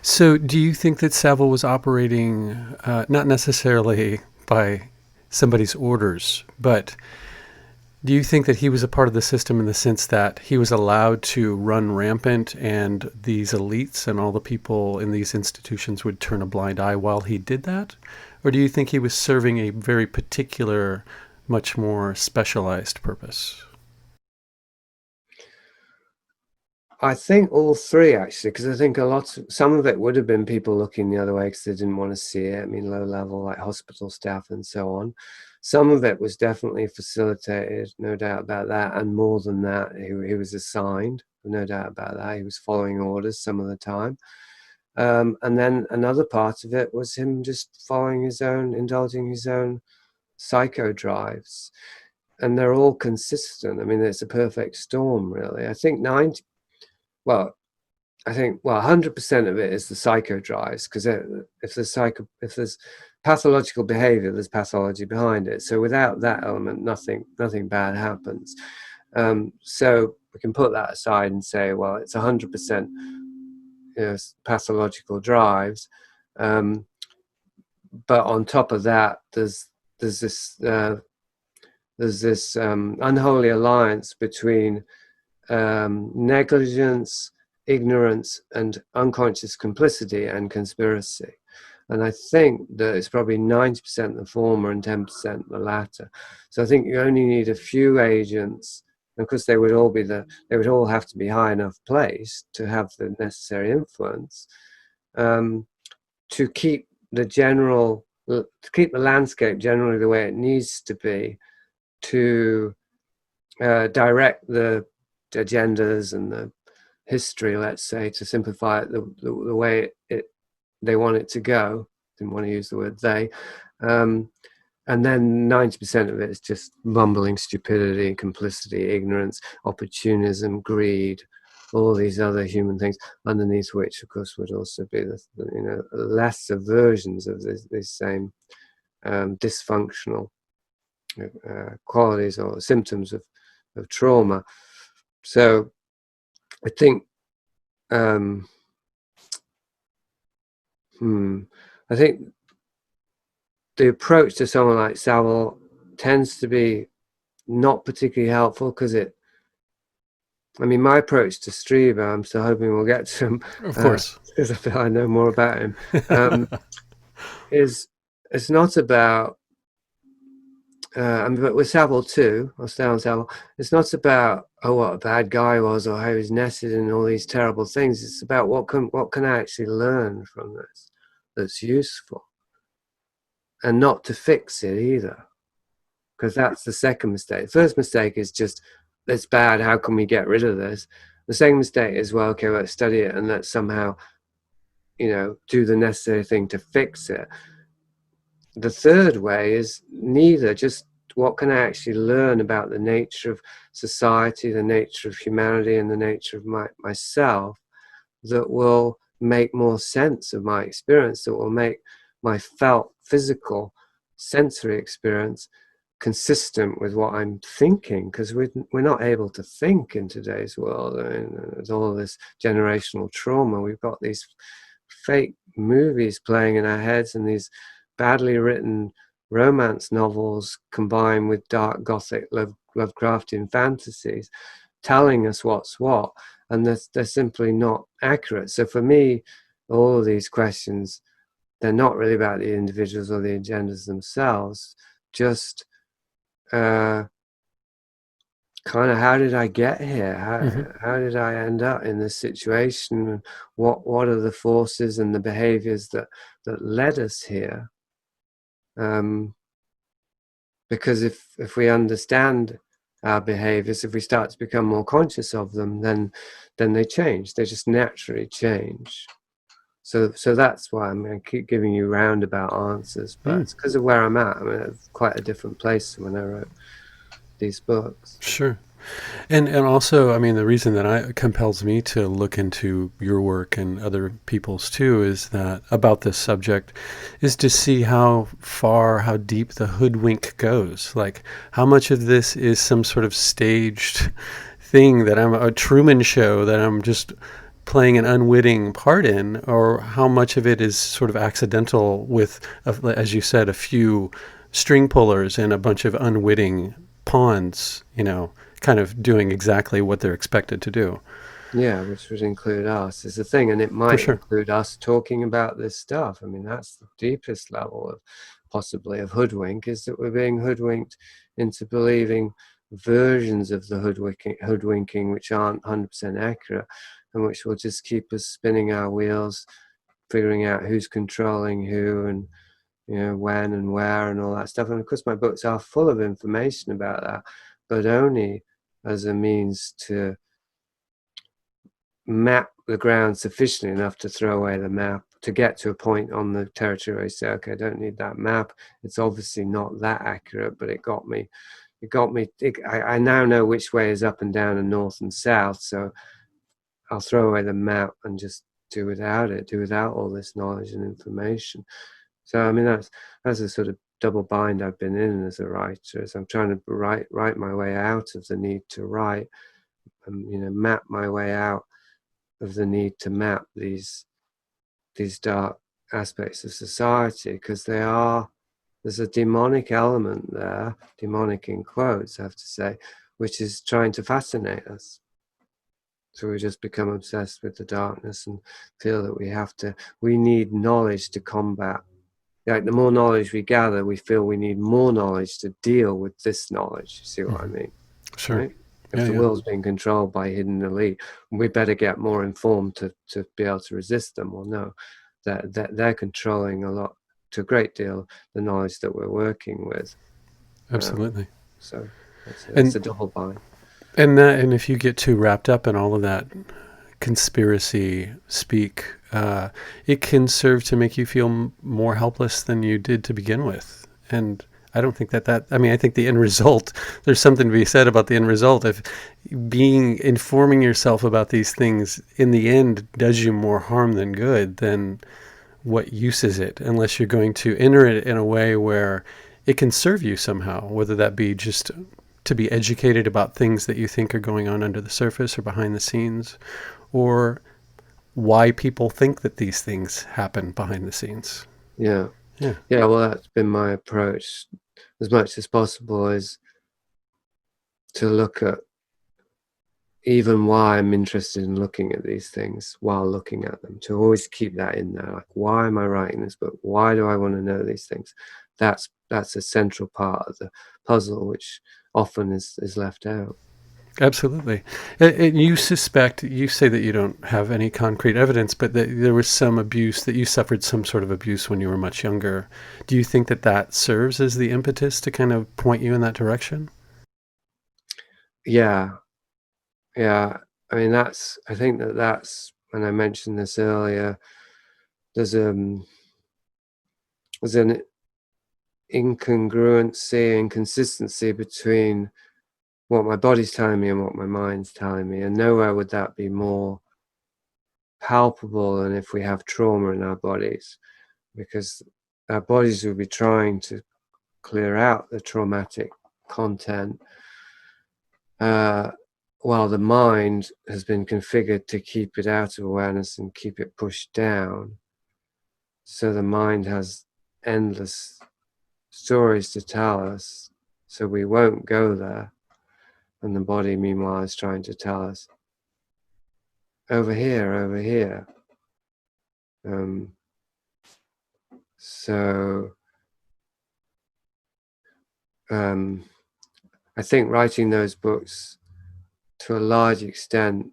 So do you think that Savile was operating not necessarily by somebody's orders, but do you think that he was a part of the system in the sense that he was allowed to run rampant and these elites and all the people in these institutions would turn a blind eye while he did that? Or do you think he was serving a very particular, much more specialized purpose? I think all three, actually, because I think some of it would have been people looking the other way because they didn't want to see it. I mean, low level, like hospital staff and so on. Some of it was definitely facilitated, no doubt about that. And more than that, he was assigned, no doubt about that. He was following orders some of the time. And then another part of it was him just following indulging his own psycho drives. And they're all consistent. I mean, it's a perfect storm, really. I think 100% of it is the psycho drives, because if there's pathological behavior, there's pathology behind it. So without that element, nothing bad happens. So we can put that aside and say, well, it's 100% pathological drives. But on top of that, there's this unholy alliance between negligence, ignorance, and unconscious complicity and conspiracy. And I think that it's probably 90% the former and 10% the latter. So I think you only need a few agents, and of course they would all have to be high enough placed to have the necessary influence, to keep the landscape generally the way it needs to be, to direct the agendas and the history, let's say, to simplify it the way they want it to go. Didn't want to use the word they. And then 90% of it is just mumbling stupidity, complicity, ignorance, opportunism, greed, all these other human things, underneath which, of course, would also be the lesser versions of these same dysfunctional qualities or symptoms of trauma. So I think I think the approach to someone like Savile tends to be not particularly helpful, because my approach to Strieber, I'm still hoping we'll get to him, Of course, because I feel I know more about him, it's not about, but with Savile too, I'll stay on Savile, it's not about, what a bad guy was, or how he was nested in all these terrible things. It's about what can I actually learn from this that's useful, and not to fix it either, because that's the second mistake. The first mistake is just, it's bad, how can we get rid of this? The second mistake is, well, okay, let's study it and let's somehow, do the necessary thing to fix it. The third way is neither, just what can I actually learn about the nature of society, the nature of humanity, and the nature of myself, that will make more sense of my experience, that will make my felt physical sensory experience consistent with what I'm thinking, because we're not able to think in today's world. There's all this generational trauma. We've got these fake movies playing in our heads, and these badly written romance novels combined with dark gothic Lovecraftian fantasies telling us what's what, and they're simply not accurate. So for me, all of these questions, they're not really about the individuals or the agendas themselves, just kind of, how did I get here? How did I end up in this situation? What are the forces and the behaviors that led us here? Because if we understand our behaviors, if we start to become more conscious of them, then they change. They just naturally change. So that's why I keep giving you roundabout answers, but it's because of where I'm at. It's quite a different place when I wrote these books. Sure. And also, the reason that compels me to look into your work and other people's too is that about this subject is to see how deep the hoodwink goes. Like, how much of this is some sort of staged thing that I'm a Truman Show that I'm just playing an unwitting part in, or how much of it is sort of accidental with, as you said, a few string pullers and a bunch of unwitting pawns, kind of doing exactly what they're expected to do. Yeah, which would include us, is the thing, and it might include us talking about this stuff. That's the deepest level of possibly of hoodwink, is that we're being hoodwinked into believing versions of the hoodwinking which aren't 100% accurate, and which will just keep us spinning our wheels, figuring out who's controlling who, and when and where and all that stuff. And of course my books are full of information about that, but only as a means to map the ground sufficiently enough to throw away the map, to get to a point on the territory where you say, okay, I don't need that map. It's obviously not that accurate, but it got me. I now know which way is up and down and north and south, so I'll throw away the map and just do without all this knowledge and information. So that's a sort of double bind I've been in as a writer, as I'm trying to write my way out of the need to write, and map my way out of the need to map these dark aspects of society, because there's a demonic element there, demonic in quotes I have to say, which is trying to fascinate us. So we just become obsessed with the darkness and feel that we need knowledge to combat. Like the more knowledge we gather, we feel we need more knowledge to deal with this knowledge. You see what I mean? Sure. Right? If the world's being controlled by hidden elite, we better get more informed to be able to resist them. Well, no, that they're controlling a great deal the knowledge that we're working with. Absolutely. So it's a double bind. And if you get too wrapped up in all of that conspiracy speak, it can serve to make you feel more helpless than you did to begin with. And I don't think I mean, I think the end result, there's something to be said about the end result. If informing yourself about these things in the end does you more harm than good, then what use is it? Unless you're going to enter it in a way where it can serve you somehow, whether that be just to be educated about things that you think are going on under the surface or behind the scenes, or why people think that these things happen behind the scenes. Yeah. Well, that's been my approach as much as possible, is to look at even why I'm interested in looking at these things while looking at them, to always keep that in there. Like, why am I writing this book? Why do I want to know these things? That's a central part of the puzzle, which often is left out. Absolutely. And you say that you don't have any concrete evidence, but that there was some abuse, that you suffered some sort of abuse when you were much younger. Do you think that serves as the impetus to kind of point you in that direction? Yeah. I mean, I think that's, and I mentioned this earlier, there's an inconsistency between what my body's telling me and what my mind's telling me, and nowhere would that be more palpable than if we have trauma in our bodies, because our bodies will be trying to clear out the traumatic content, while the mind has been configured to keep it out of awareness and keep it pushed down. So the mind has endless stories to tell us, so we won't go there. And the body, meanwhile, is trying to tell us, over here, over here. I think writing those books, to a large extent,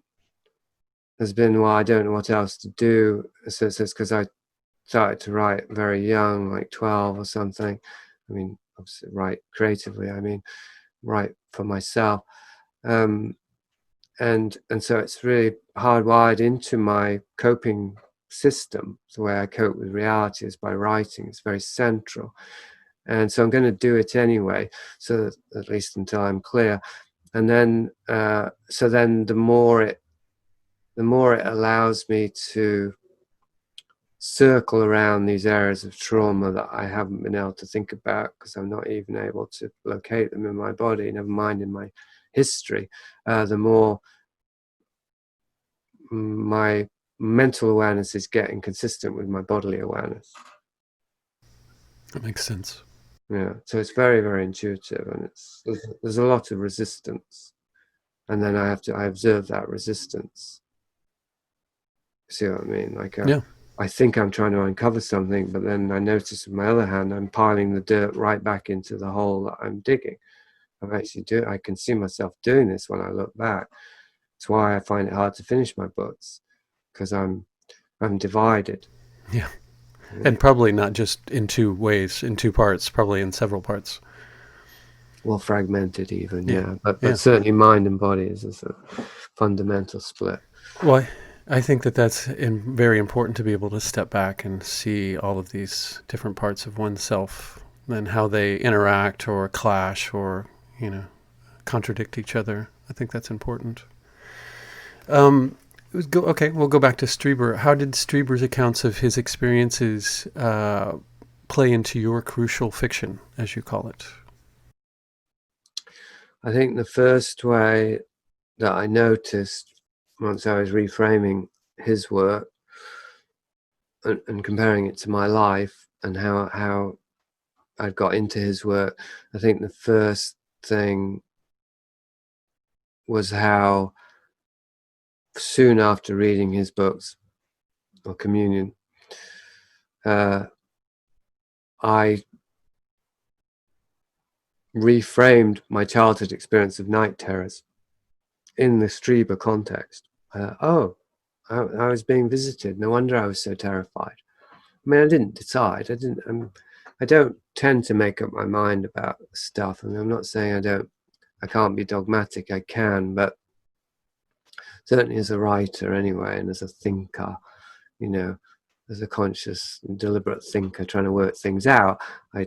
has been why I don't know what else to do. So it's because I started to write very young, like 12 or something. I mean, obviously write creatively, I mean, write for myself. And so it's really hardwired into my coping system. The way I cope with reality is by writing. It's very central. And so I'm going to do it anyway, so that, at least until I'm clear. And then, so then the more it allows me to circle around these areas of trauma that I haven't been able to think about, because I'm not even able to locate them in my body, never mind in my history, the more my mental awareness is getting consistent with my bodily awareness. That makes sense. Yeah, so it's very, very intuitive, and there's a lot of resistance, and then I observe that resistance. See what I mean? Like, I think I'm trying to uncover something, but then I notice with my other hand, I'm piling the dirt right back into the hole that I'm digging. I can see myself doing this when I look back. It's why I find it hard to finish my books, because I'm divided. Yeah. And probably not just in two ways, in two parts, probably in several parts. Well, fragmented even, yeah. But certainly mind and body is a fundamental split. Well, I think that's very important, to be able to step back and see all of these different parts of oneself and how they interact or clash or, contradict each other. I think that's important. We'll go back to Strieber. How did Strieber's accounts of his experiences play into your crucial fiction, as you call it? I think the first way that I noticed, once I was reframing his work and comparing it to my life and how I got into his work, I think the first thing was how soon after reading his books, or Communion, I reframed my childhood experience of night terrors in the Strieber context. I was being visited. No wonder I was so terrified. I mean, I didn't decide. I don't tend to make up my mind about stuff. I mean, I'm not saying I can't be dogmatic. I can, but certainly as a writer anyway, and as a thinker, as a conscious, deliberate thinker trying to work things out, I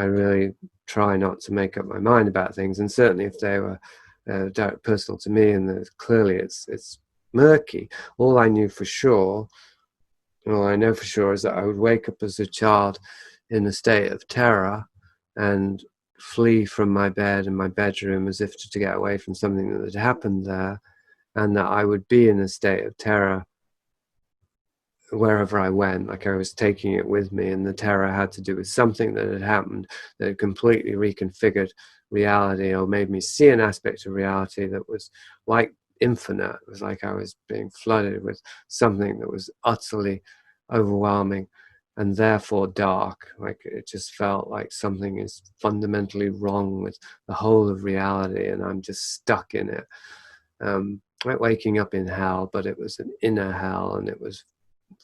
really try not to make up my mind about things. And certainly if they were direct personal to me, and clearly it's murky. All I know for sure is that I would wake up as a child in a state of terror and flee from my bed and my bedroom as if to get away from something that had happened there, and that I would be in a state of terror wherever I went, like I was taking it with me, and the terror had to do with something that had happened that had completely reconfigured reality, or made me see an aspect of reality that was like infinite. It was like I was being flooded with something that was utterly overwhelming and therefore dark. Like it just felt like something is fundamentally wrong with the whole of reality, and I'm just stuck in it. Like waking up in hell, but it was an inner hell, and it was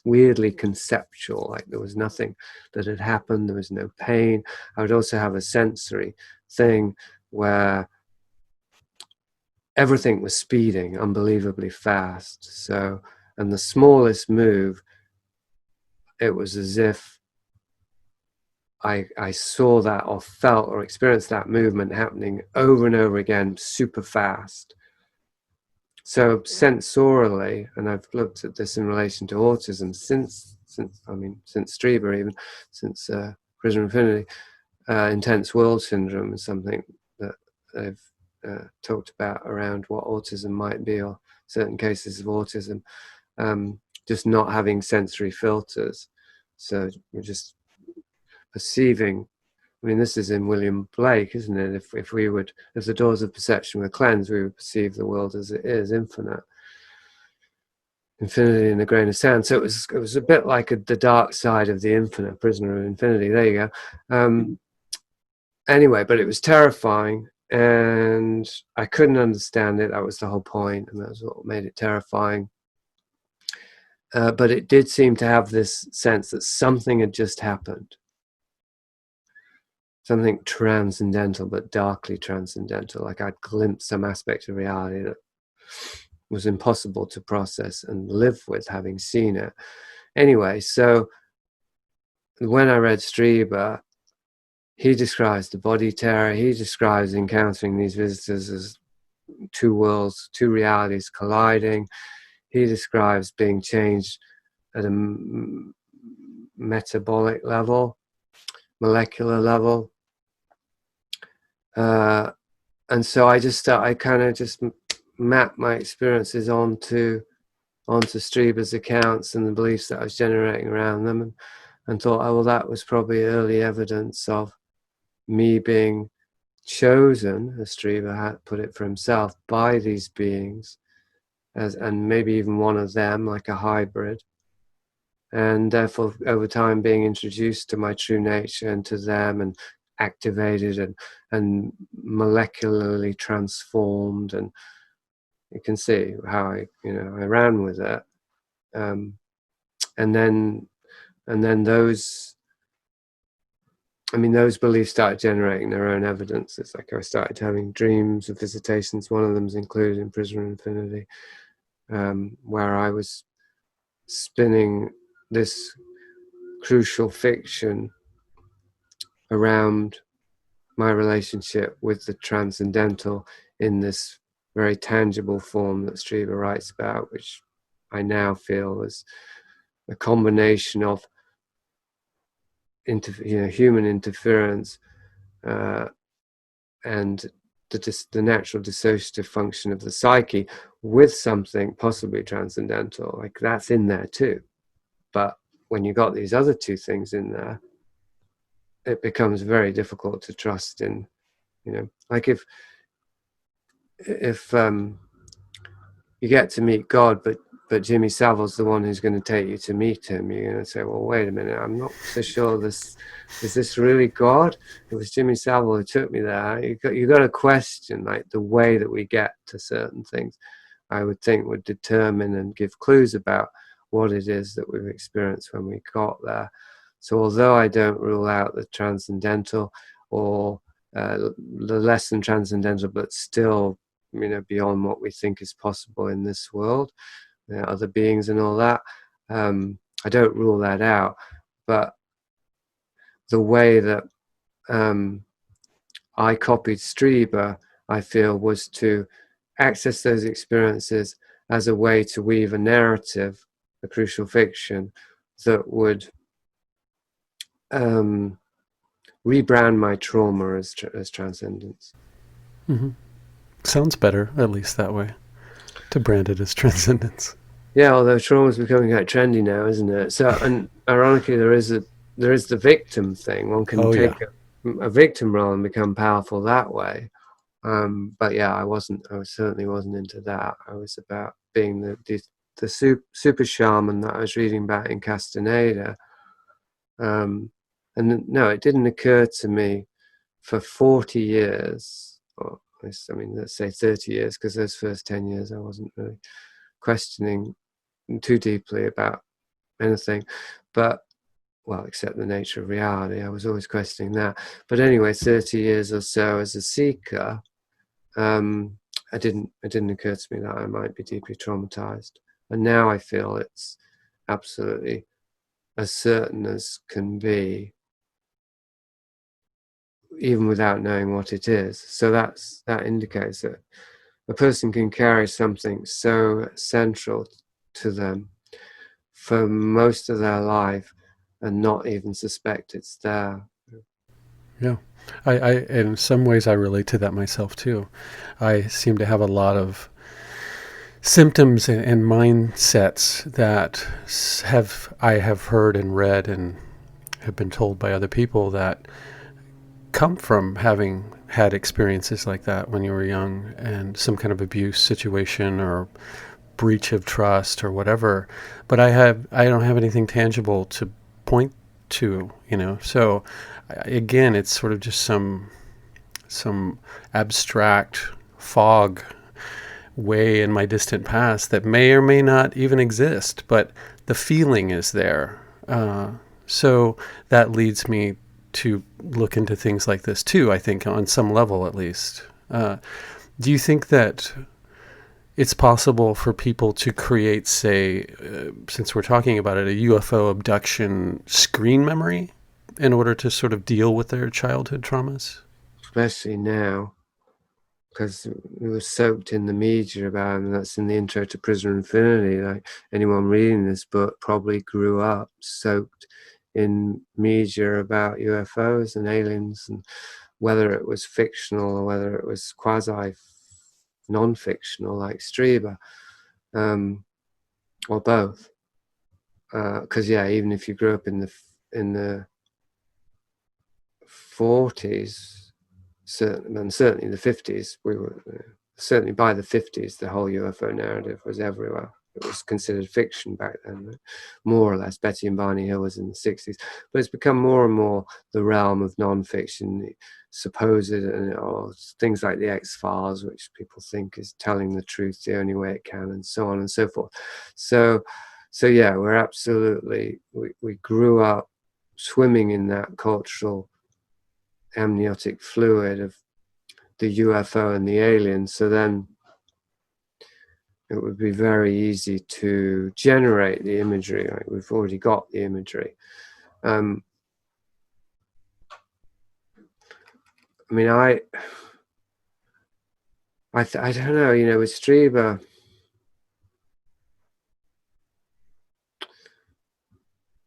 weirdly conceptual, like there was nothing that had happened, there was no pain. I would also have a sensory thing where everything was speeding unbelievably fast. So, and the smallest move, it was as if I saw that or felt or experienced that movement happening over and over again, super fast. So sensorially, and I've looked at this in relation to autism since Strieber, even since Prisoner of Infinity, intense world syndrome is something that I've talked about around what autism might be, or certain cases of autism, just not having sensory filters. So you're just perceiving. I mean, this is in William Blake, isn't it? If the doors of perception were cleansed, we would perceive the world as it is, infinite. Infinity in a grain of sand. So it was a bit like the dark side of the infinite, Prisoner of Infinity. There you go. Anyway, but it was terrifying, and I couldn't understand it. That was the whole point, and that was what made it terrifying. But it did seem to have this sense that something had just happened. Something transcendental, but darkly transcendental. Like I'd glimpsed some aspect of reality that was impossible to process and live with, having seen it. Anyway, so when I read Strieber, he describes the body terror. He describes encountering these visitors as two worlds, two realities colliding. He describes being changed at a metabolic level, molecular level. And so I kind of just mapped my experiences onto Strieber's accounts and the beliefs that I was generating around them, and thought, oh, well, that was probably early evidence of me being chosen, as Strieber had put it for himself, by these beings, and maybe even one of them, like a hybrid, and therefore over time being introduced to my true nature and to them, and activated and molecularly transformed. And you can see how I ran with it, and then those beliefs started generating their own evidence. It's like I started having dreams of visitations. One of them is included in Prisoner of Infinity, where I was spinning this crucial fiction around my relationship with the transcendental in this very tangible form that Strieber writes about, which I now feel is a combination of human interference and the natural dissociative function of the psyche with something possibly transcendental. Like that's in there too. But when you got these other two things in there, it becomes very difficult to trust in, like if you get to meet God, but Jimmy Savile's the one who's going to take you to meet him. You're going to say, well, wait a minute, I'm not so sure is this really God? It was Jimmy Savile who took me there. You got to question like the way that we get to certain things. I would think would determine and give clues about what it is that we've experienced when we got there. So although I don't rule out the transcendental or the less than transcendental, but still, beyond what we think is possible in this world, other beings and all that, I don't rule that out. But the way that I copied Strieber, I feel, was to access those experiences as a way to weave a narrative, a crucial fiction, that would rebrand my trauma as transcendence. Mm-hmm. Sounds better, at least that way, to brand it as transcendence. Yeah, although trauma is becoming quite trendy now, isn't it? So, and ironically, there is the victim thing. One can take a victim role and become powerful that way. But yeah, I certainly wasn't into that. I was about being the super shaman that I was reading about in Castaneda. And no, it didn't occur to me for 40 years, or let's say 30 years, because those first 10 years I wasn't really questioning too deeply about anything, but except the nature of reality. I was always questioning that. But anyway, 30 years or so as a seeker, it didn't occur to me that I might be deeply traumatized. And now I feel it's absolutely as certain as can be, even without knowing what it is. So that indicates that a person can carry something so central to them for most of their life and not even suspect it's there. Yeah. I in some ways I relate to that myself too. I seem to have a lot of symptoms and mindsets that I have heard and read and have been told by other people that come from having had experiences like that when you were young and some kind of abuse situation or breach of trust or whatever. But I don't have anything tangible to point to, So again, it's sort of just some abstract fog way in my distant past that may or may not even exist, but the feeling is there. So that leads me to look into things like this too, I think, on some level at least. Do you think that it's possible for people to create, say, since we're talking about it, a UFO abduction screen memory in order to sort of deal with their childhood traumas? Especially now, because it was soaked in the media about, and that's in the intro to Prisoner Infinity. Like anyone reading this book probably grew up soaked in media about UFOs and aliens, and whether it was fictional or whether it was quasi non-fictional like Strieber, or both. Because even if you grew up in the 40s, certainly the 50s, we were certainly by the 50s, the whole UFO narrative was everywhere. It was considered fiction back then, more or less. Betty and Barney Hill was in the 60s, but it's become more and more the realm of non-fiction, supposed, or things like the X-Files, which people think is telling the truth the only way it can, and so on and so forth. So yeah, we're absolutely, we grew up swimming in that cultural amniotic fluid of the UFO and the aliens. So then it would be very easy to generate the imagery. Like we've already got the imagery. I don't know, with Strieber,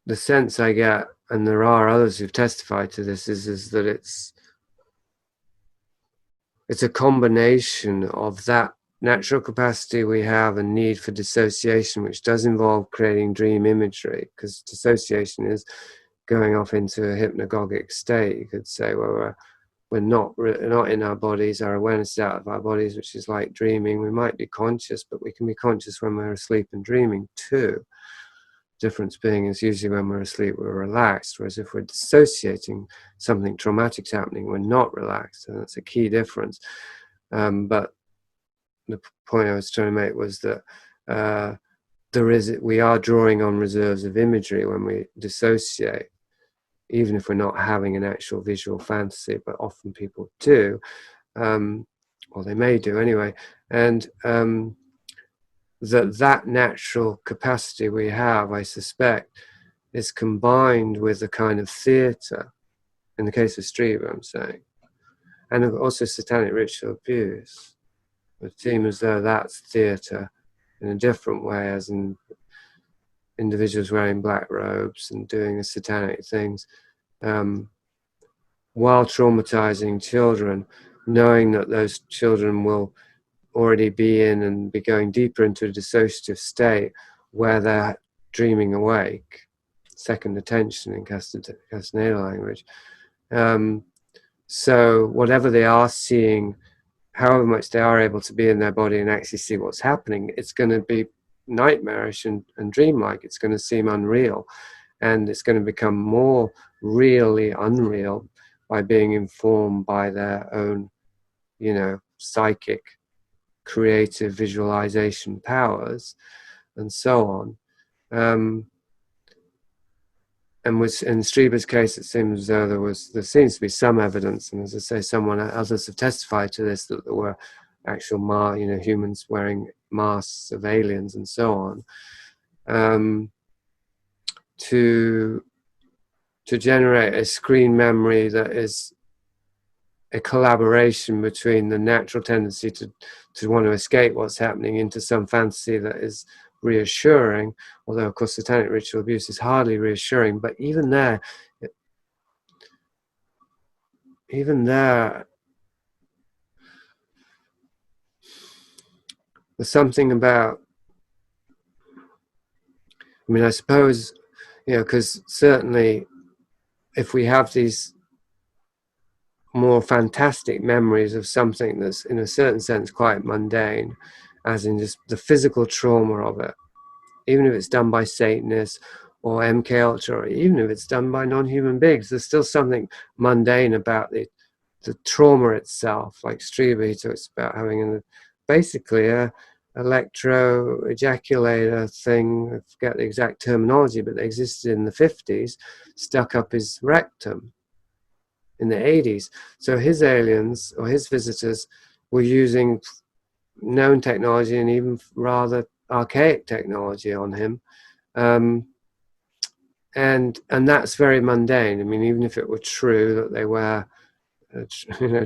the sense I get, and there are others who've testified to this, is that it's a combination of that natural capacity we have and need for dissociation, which does involve creating dream imagery, because dissociation is going off into a hypnagogic state. You could say, well, we're not in our bodies. Our awareness is out of our bodies, which is like dreaming. We might be conscious, but we can be conscious when we're asleep and dreaming too. Difference being is usually when we're asleep, we're relaxed, whereas if we're dissociating, something traumatic's happening, we're not relaxed, and that's a key difference. But the point I was trying to make was that we are drawing on reserves of imagery when we dissociate, even if we're not having an actual visual fantasy, but often people do, or they may do anyway, and that natural capacity we have, I suspect, is combined with a kind of theatre, in the case of Strieber, I'm saying, and also satanic ritual abuse. It would seem as though that's theatre in a different way, as in individuals wearing black robes and doing satanic things, while traumatizing children, knowing that those children will already be in and be going deeper into a dissociative state where they're dreaming awake, second attention in Castaneda language. So whatever they are seeing, however much they are able to be in their body and actually see what's happening, it's going to be nightmarish and dreamlike. It's going to seem unreal, and it's going to become more really unreal by being informed by their own, psychic, creative visualization powers, and so on. And in Strieber's case, it seems as though there seems to be some evidence, and as I say, others have testified to this, that there were actual humans wearing masks of aliens and so on, to generate a screen memory that is a collaboration between the natural tendency to want to escape what's happening into some fantasy that is reassuring, although of course satanic ritual abuse is hardly reassuring. But even there there's something about, I suppose, because certainly if we have these more fantastic memories of something that's in a certain sense quite mundane, as in just the physical trauma of it, even if it's done by Satanists or MK Ultra, or even if it's done by non-human beings, there's still something mundane about the trauma itself. Like Strieber, he talks about having basically a electro ejaculator thing, I forget the exact terminology, but they existed in the 50s, stuck up his rectum in the 80s. So his aliens, or his visitors, were using known technology and even rather archaic technology on him, and that's very mundane. Even if it were true that they were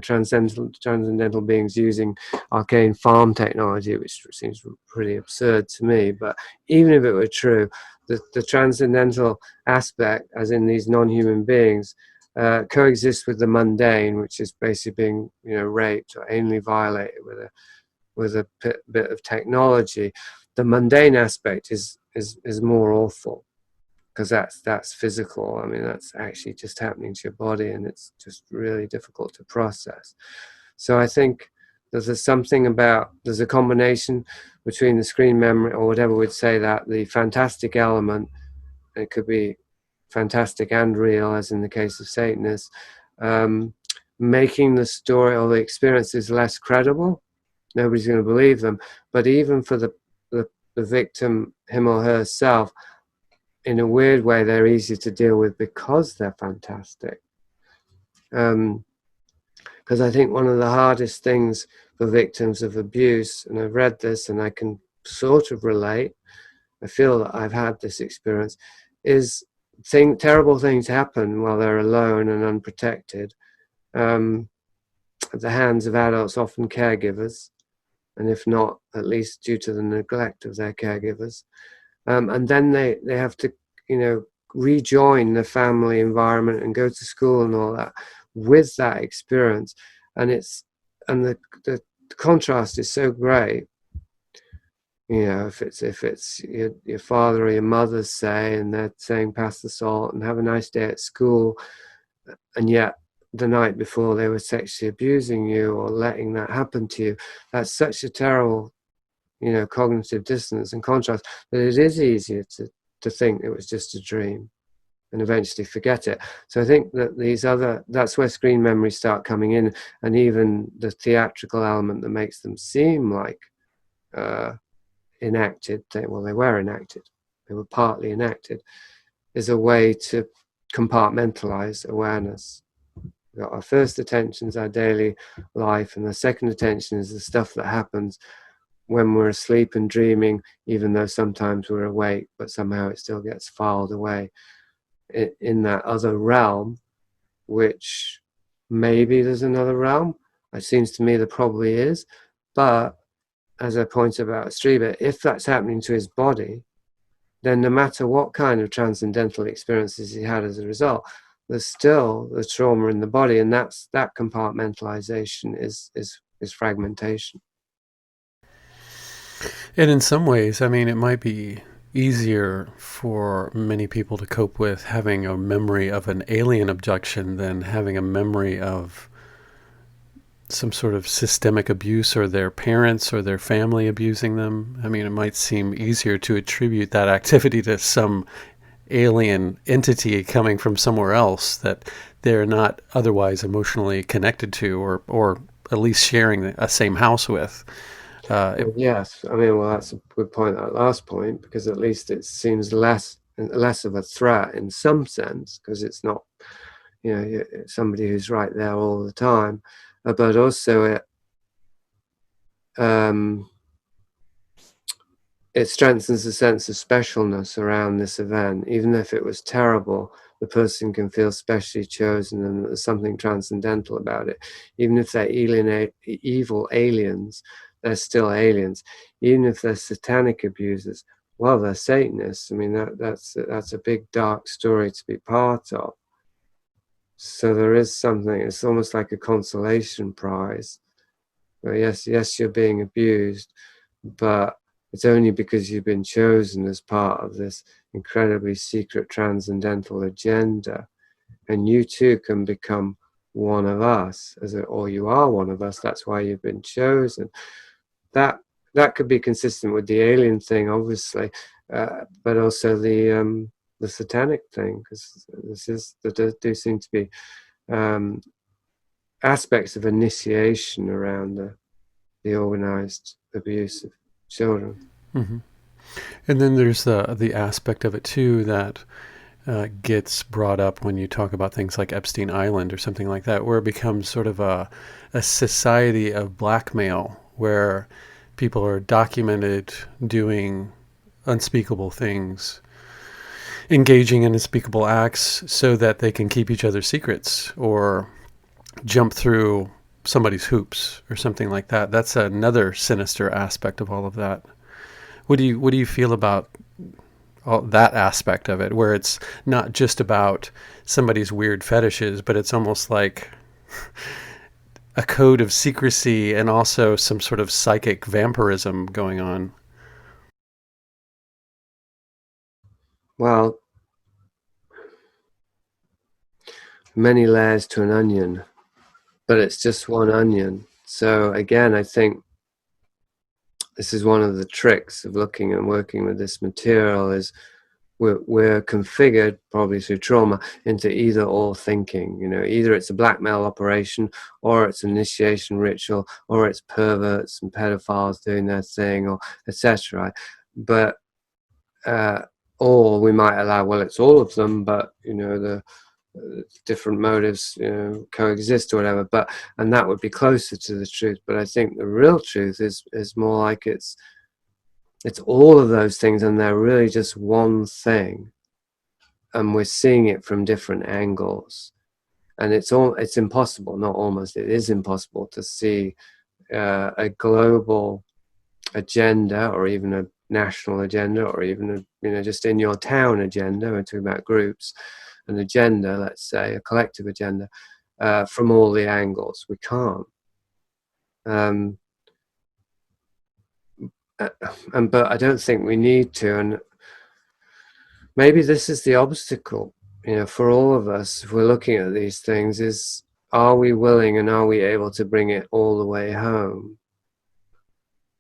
transcendental beings using arcane farm technology, which seems pretty absurd to me, but even if it were true, the transcendental aspect, as in these non-human beings, coexist with the mundane, which is basically being raped or anally violated with a bit of technology. The mundane aspect is more awful, because that's physical. That's actually just happening to your body, and it's just really difficult to process. So I think there's a combination between the screen memory, or whatever we'd say, that the fantastic element, it could be fantastic and real, as in the case of Satanists, making the story or the experiences less credible. Nobody's going to believe them. But even for the victim, him or herself, in a weird way, they're easy to deal with because they're fantastic. Because I think one of the hardest things for victims of abuse, and I've read this and I can sort of relate, I feel that I've had this experience, is terrible things happen while they're alone and unprotected, at the hands of adults, often caregivers, and if not, at least due to the neglect of their caregivers. And then they have to, rejoin the family environment and go to school and all that with that experience. And the contrast is so great. If it's your father or your mother, say, and they're saying pass the salt and have a nice day at school, and yet the night before they were sexually abusing you or letting that happen to you. That's such a terrible, cognitive dissonance and contrast that it is easier to think it was just a dream and eventually forget it. So I think that that's where screen memories start coming in, and even the theatrical element that makes them seem like enacted, they were enacted, they were partly enacted, is a way to compartmentalize awareness. We've got our first attention is our daily life, and the second attention is the stuff that happens when we're asleep and dreaming, even though sometimes we're awake, but somehow it still gets filed away in that other realm, which maybe there's another realm. It seems to me there probably is. But as I pointed about Strieber, if that's happening to his body, then no matter what kind of transcendental experiences he had as a result, there's still the trauma in the body, and that compartmentalization is fragmentation. And in some ways, I mean, it might be easier for many people to cope with having a memory of an alien abduction than having a memory of some sort of systemic abuse or their parents or their family abusing them. I mean, it might seem easier to attribute that activity to some alien entity coming from somewhere else that they're not otherwise emotionally connected to, or at least sharing a same house with. Yes, I mean, well, that's a good point, that last point, because at least it seems less of a threat in some sense, because it's not, somebody who's right there all the time, but also it strengthens the sense of specialness around this event. Even if it was terrible, the person can feel specially chosen, and there's something transcendental about it. Even if they're evil aliens, they're still aliens. Even if they're satanic abusers, well, they're Satanists. I mean, that's a big dark story to be part of. So there is something. It's almost like a consolation prize. Well, yes, you're being abused, but it's only because you've been chosen as part of this incredibly secret transcendental agenda, and you too can become one of us, or you are one of us. That's why you've been chosen. That could be consistent with the alien thing, obviously, but also the satanic thing, because there do seem to be aspects of initiation around the organized abuse of children. Mm-hmm. And then there's the aspect of it too that gets brought up when you talk about things like Epstein Island or something like that, where it becomes sort of a society of blackmail, where people are documented doing unspeakable things, engaging in unspeakable acts so that they can keep each other's secrets or jump through somebody's hoops or something like that. That's another sinister aspect of all of that. What do you feel about all that aspect of it, where it's not just about somebody's weird fetishes, but it's almost like a code of secrecy and also some sort of psychic vampirism going on? Well, many layers to an onion, but it's just one onion. So again, I think this is one of the tricks of looking and working with this material, is we're configured, probably through trauma, into either or thinking. Either it's a blackmail operation, or it's an initiation ritual, or it's perverts and pedophiles doing their thing, or etc. But or we might allow, well, it's all of them, but the different motives coexist or whatever, and that would be closer to the truth. But I think the real truth is more like it's all of those things, and they're really just one thing, and we're seeing it from different angles, and it's impossible, not almost, it is impossible to see a global agenda, or even a national agenda, or even just in your town agenda. We're talking about groups, an agenda, let's say a collective agenda, from all the angles. We can't. But I don't think we need to, and maybe this is the obstacle, for all of us, if we're looking at these things, is are we willing and are we able to bring it all the way home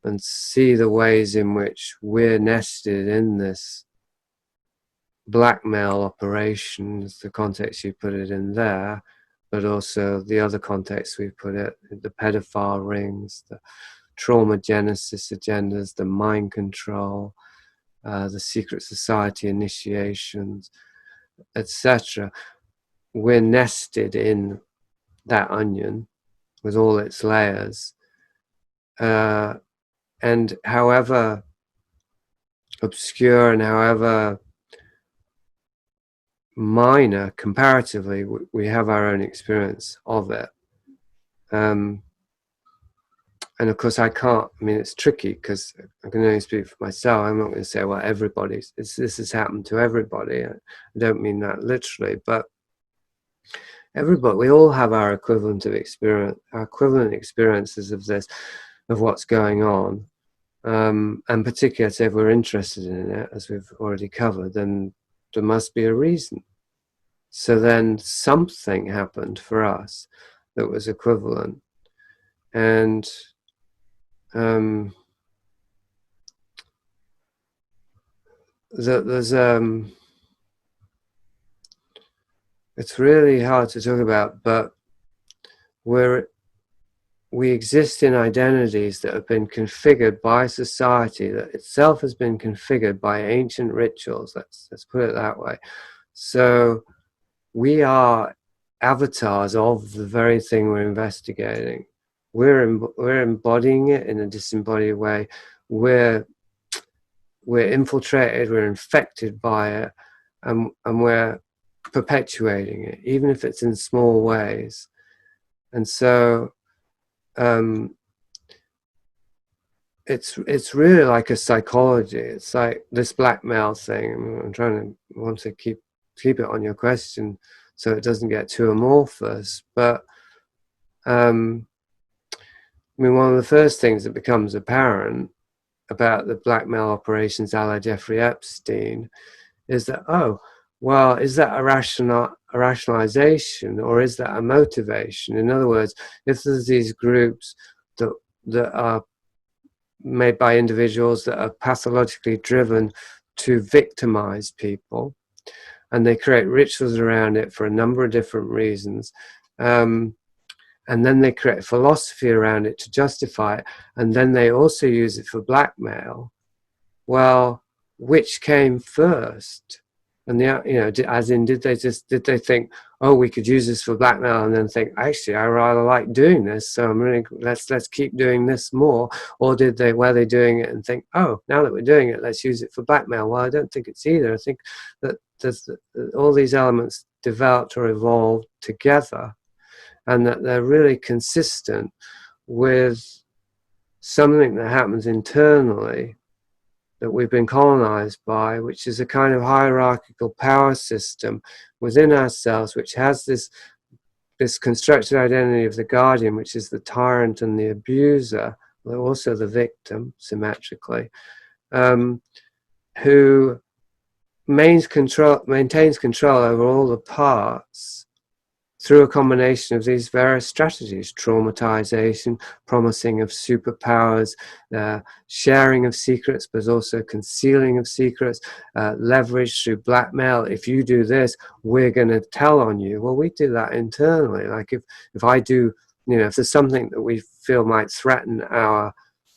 and see the ways in which we're nested in this blackmail operations, the context you put it in there, but also the other context we put it, the pedophile rings, the trauma genesis agendas, the mind control, the secret society initiations, etc. We're nested in that onion with all its layers. And however obscure and however minor comparatively, we have our own experience of it. And of course I mean, it's tricky because I can only speak for myself. I'm not going to say, well, this has happened to everybody. I don't mean that literally, but everybody, we all have our equivalent of experience, our equivalent experiences of this, of what's going on. And particularly, if we're interested in it, as we've already covered, then there must be a reason. So then something happened for us that was equivalent. And there's it's really hard to talk about, but we exist in identities that have been configured by society, that itself has been configured by ancient rituals. Let's put it that way. So we are avatars of the very thing we're investigating. We're embodying it in a disembodied way. We're infiltrated, we're infected by it, and we're perpetuating it, even if it's in small ways. And so it's really like a psychology. It's like this blackmail thing. I'm trying to want to keep it on your question so it doesn't get too amorphous. But I mean, one of the first things that becomes apparent about the blackmail operations a la Jeffrey Epstein is that, oh, well, is that a rationalization or is that a motivation? In other words, if there's these groups that are made by individuals that are pathologically driven to victimize people, and they create rituals around it for a number of different reasons, and then they create a philosophy around it to justify it, and then they also use it for blackmail. Well, which came first? And as in, did they think, oh, we could use this for blackmail, and then think, actually, I rather like doing this, so let's keep doing this more? Or were they doing it and think, oh, now that we're doing it, let's use it for blackmail? Well, I don't think it's either. I think that all these elements developed or evolved together, and that they're really consistent with something that happens internally that we've been colonized by, which is a kind of hierarchical power system within ourselves, which has this constructed identity of the guardian, which is the tyrant and the abuser, also the victim, symmetrically, who maintains control over all the parts through a combination of these various strategies: traumatization, promising of superpowers, sharing of secrets, but also concealing of secrets, leverage through blackmail. If you do this, we're going to tell on you. Well, we do that internally. Like if I do, if there's something that we feel might threaten our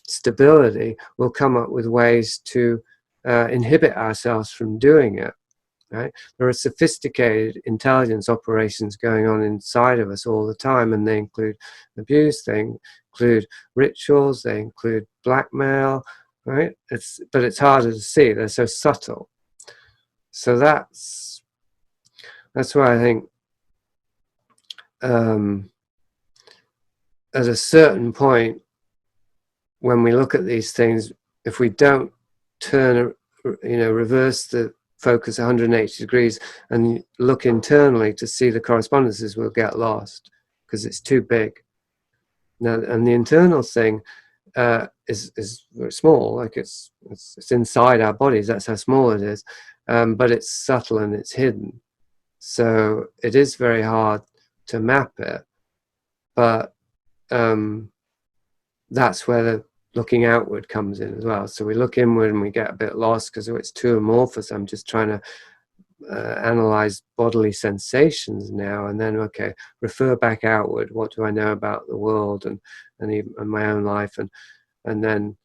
stability, we'll come up with ways to inhibit ourselves from doing it. Right? There are sophisticated intelligence operations going on inside of us all the time, and they include abuse, they include rituals, they include blackmail, right? But it's harder to see. They're so subtle. So that's why I think at a certain point, when we look at these things, if we don't reverse the focus 180 degrees and look internally to see the correspondences, we'll get lost because it's too big. Now, and the internal thing is very small, like it's inside our bodies. That's how small it is, but it's subtle and it's hidden. So it is very hard to map it. but that's where the looking outward comes in as well. So we look inward and we get a bit lost because it's too amorphous. I'm just trying to analyze bodily sensations now, and then refer back outward. What do I know about the world and my own life, and then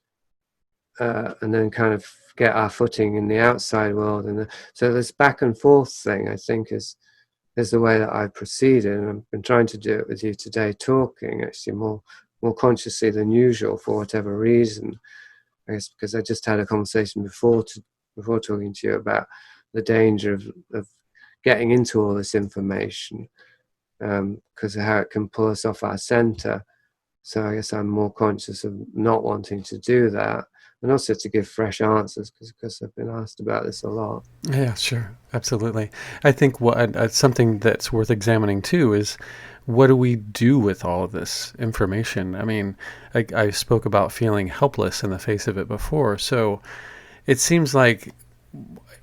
kind of get our footing in the outside world. And so this back and forth thing, I think, is the way that I proceeded, and I've been trying to do it with you today, talking actually more consciously than usual for whatever reason. I guess because I just had a conversation before talking to you about the danger of getting into all this information, because of how it can pull us off our center. So I guess I'm more conscious of not wanting to do that, and also to give fresh answers, because I've been asked about this a lot. Yeah, sure. Absolutely. I think something that's worth examining too is, what do we do with all of this information? I mean, I spoke about feeling helpless in the face of it before. So it seems like,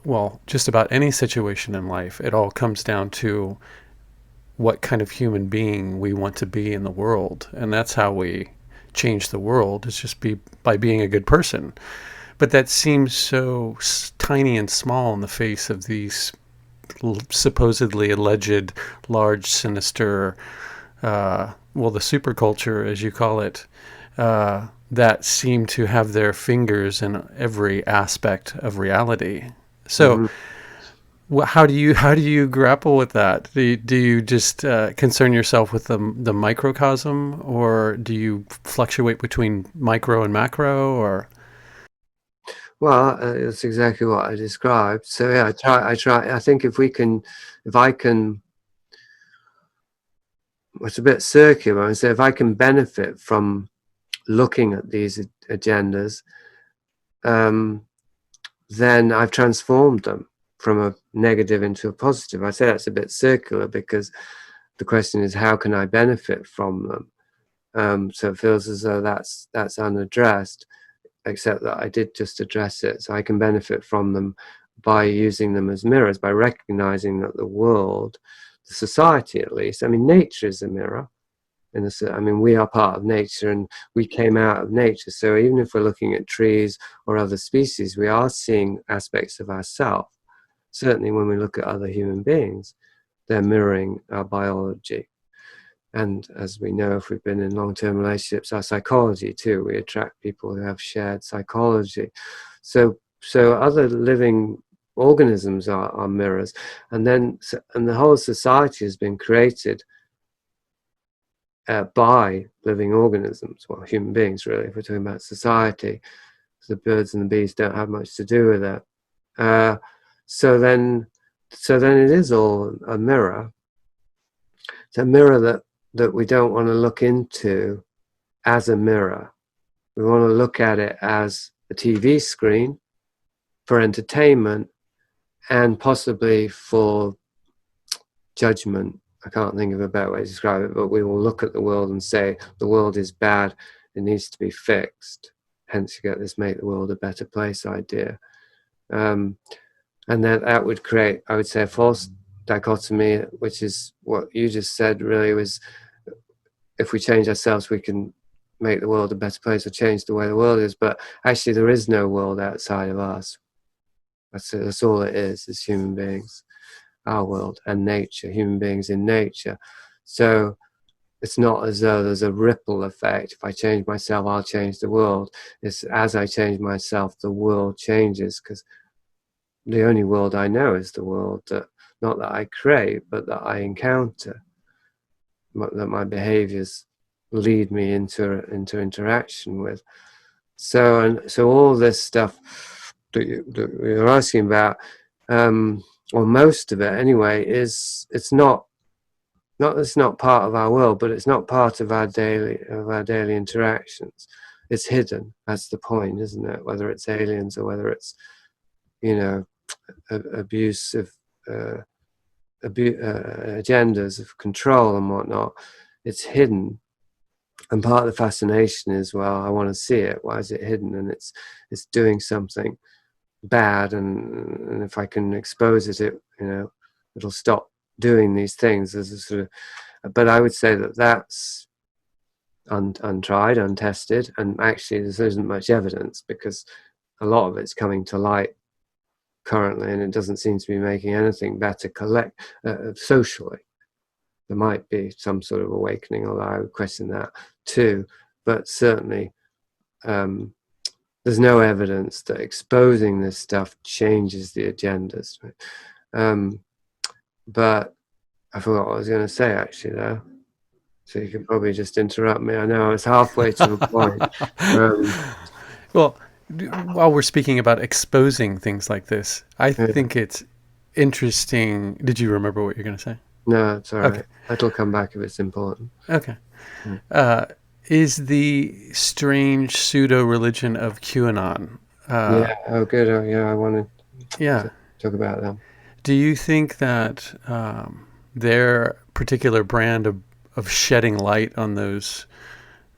well, just about any situation in life, it all comes down to what kind of human being we want to be in the world. And that's how we change the world, is just by being a good person. But that seems so tiny and small in the face of these supposedly alleged large, sinister, the superculture, as you call it, that seem to have their fingers in every aspect of reality. So, how do you grapple with that? Do you just concern yourself with the microcosm, or do you fluctuate between micro and macro, or? Well, that's exactly what I described. So yeah, I try. I think if I can, it's a bit circular. I say if I can benefit from looking at these agendas, then I've transformed them from a negative into a positive. I say that's a bit circular because the question is, how can I benefit from them? So it feels as though that's unaddressed, except that I did just address it. So I can benefit from them by using them as mirrors, by recognizing that the world, the society at least, I mean, nature is a mirror. We are part of nature, and we came out of nature. So even if we're looking at trees or other species, we are seeing aspects of ourselves. Certainly when we look at other human beings, they're mirroring our biology. And as we know, if we've been in long-term relationships, our psychology too, we attract people who have shared psychology. So other living organisms are mirrors. And the whole society has been created by living organisms, well, human beings really, if we're talking about society. The birds and the bees don't have much to do with it. So then it is all a mirror. It's a mirror that we don't want to look into as a mirror. We want to look at it as a TV screen for entertainment and possibly for judgment. I can't think of a better way to describe it, but we will look at the world and say, the world is bad, it needs to be fixed. Hence you get this make the world a better place idea. And then that would create, I would say, a false dichotomy, which is what you just said really, was if we change ourselves, we can make the world a better place or change the way the world is. But actually there is no world outside of us. That's all it is human beings, our world, and nature, human beings in nature. So it's not as though there's a ripple effect. If I change myself, I'll change the world. It's as I change myself, the world changes, because the only world I know is the world not that I create, but that I encounter, that my behaviors lead me into interaction with. So all this stuff that you're asking about, or most of it anyway, it's not part of our world, but it's not part of our daily interactions. It's hidden. That's the point, isn't it? Whether it's aliens or whether it's abusive agendas of control and whatnot, it's hidden. And part of the fascination is, well, I want to see it. Why is it hidden? And it's doing something bad, and if I can expose it, it'll stop doing these things. There's a sort of, but I would say that's untried, untested, and actually there isn't much evidence because a lot of it's coming to light currently, and it doesn't seem to be making anything better socially. There might be some sort of awakening, although I would question that too. But certainly, there's no evidence that exposing this stuff changes the agendas. But I forgot what I was going to say actually there. So you can probably just interrupt me. I know I was halfway to a point. Well, while we're speaking about exposing things like this, I think it's interesting. Did you remember what you're going to say? No, it's all right. It'll come back if it's important. Okay. Is the strange pseudo-religion of QAnon? Yeah. Oh, good. Oh, yeah. I wanted to talk about them. Do you think that their particular brand of shedding light on those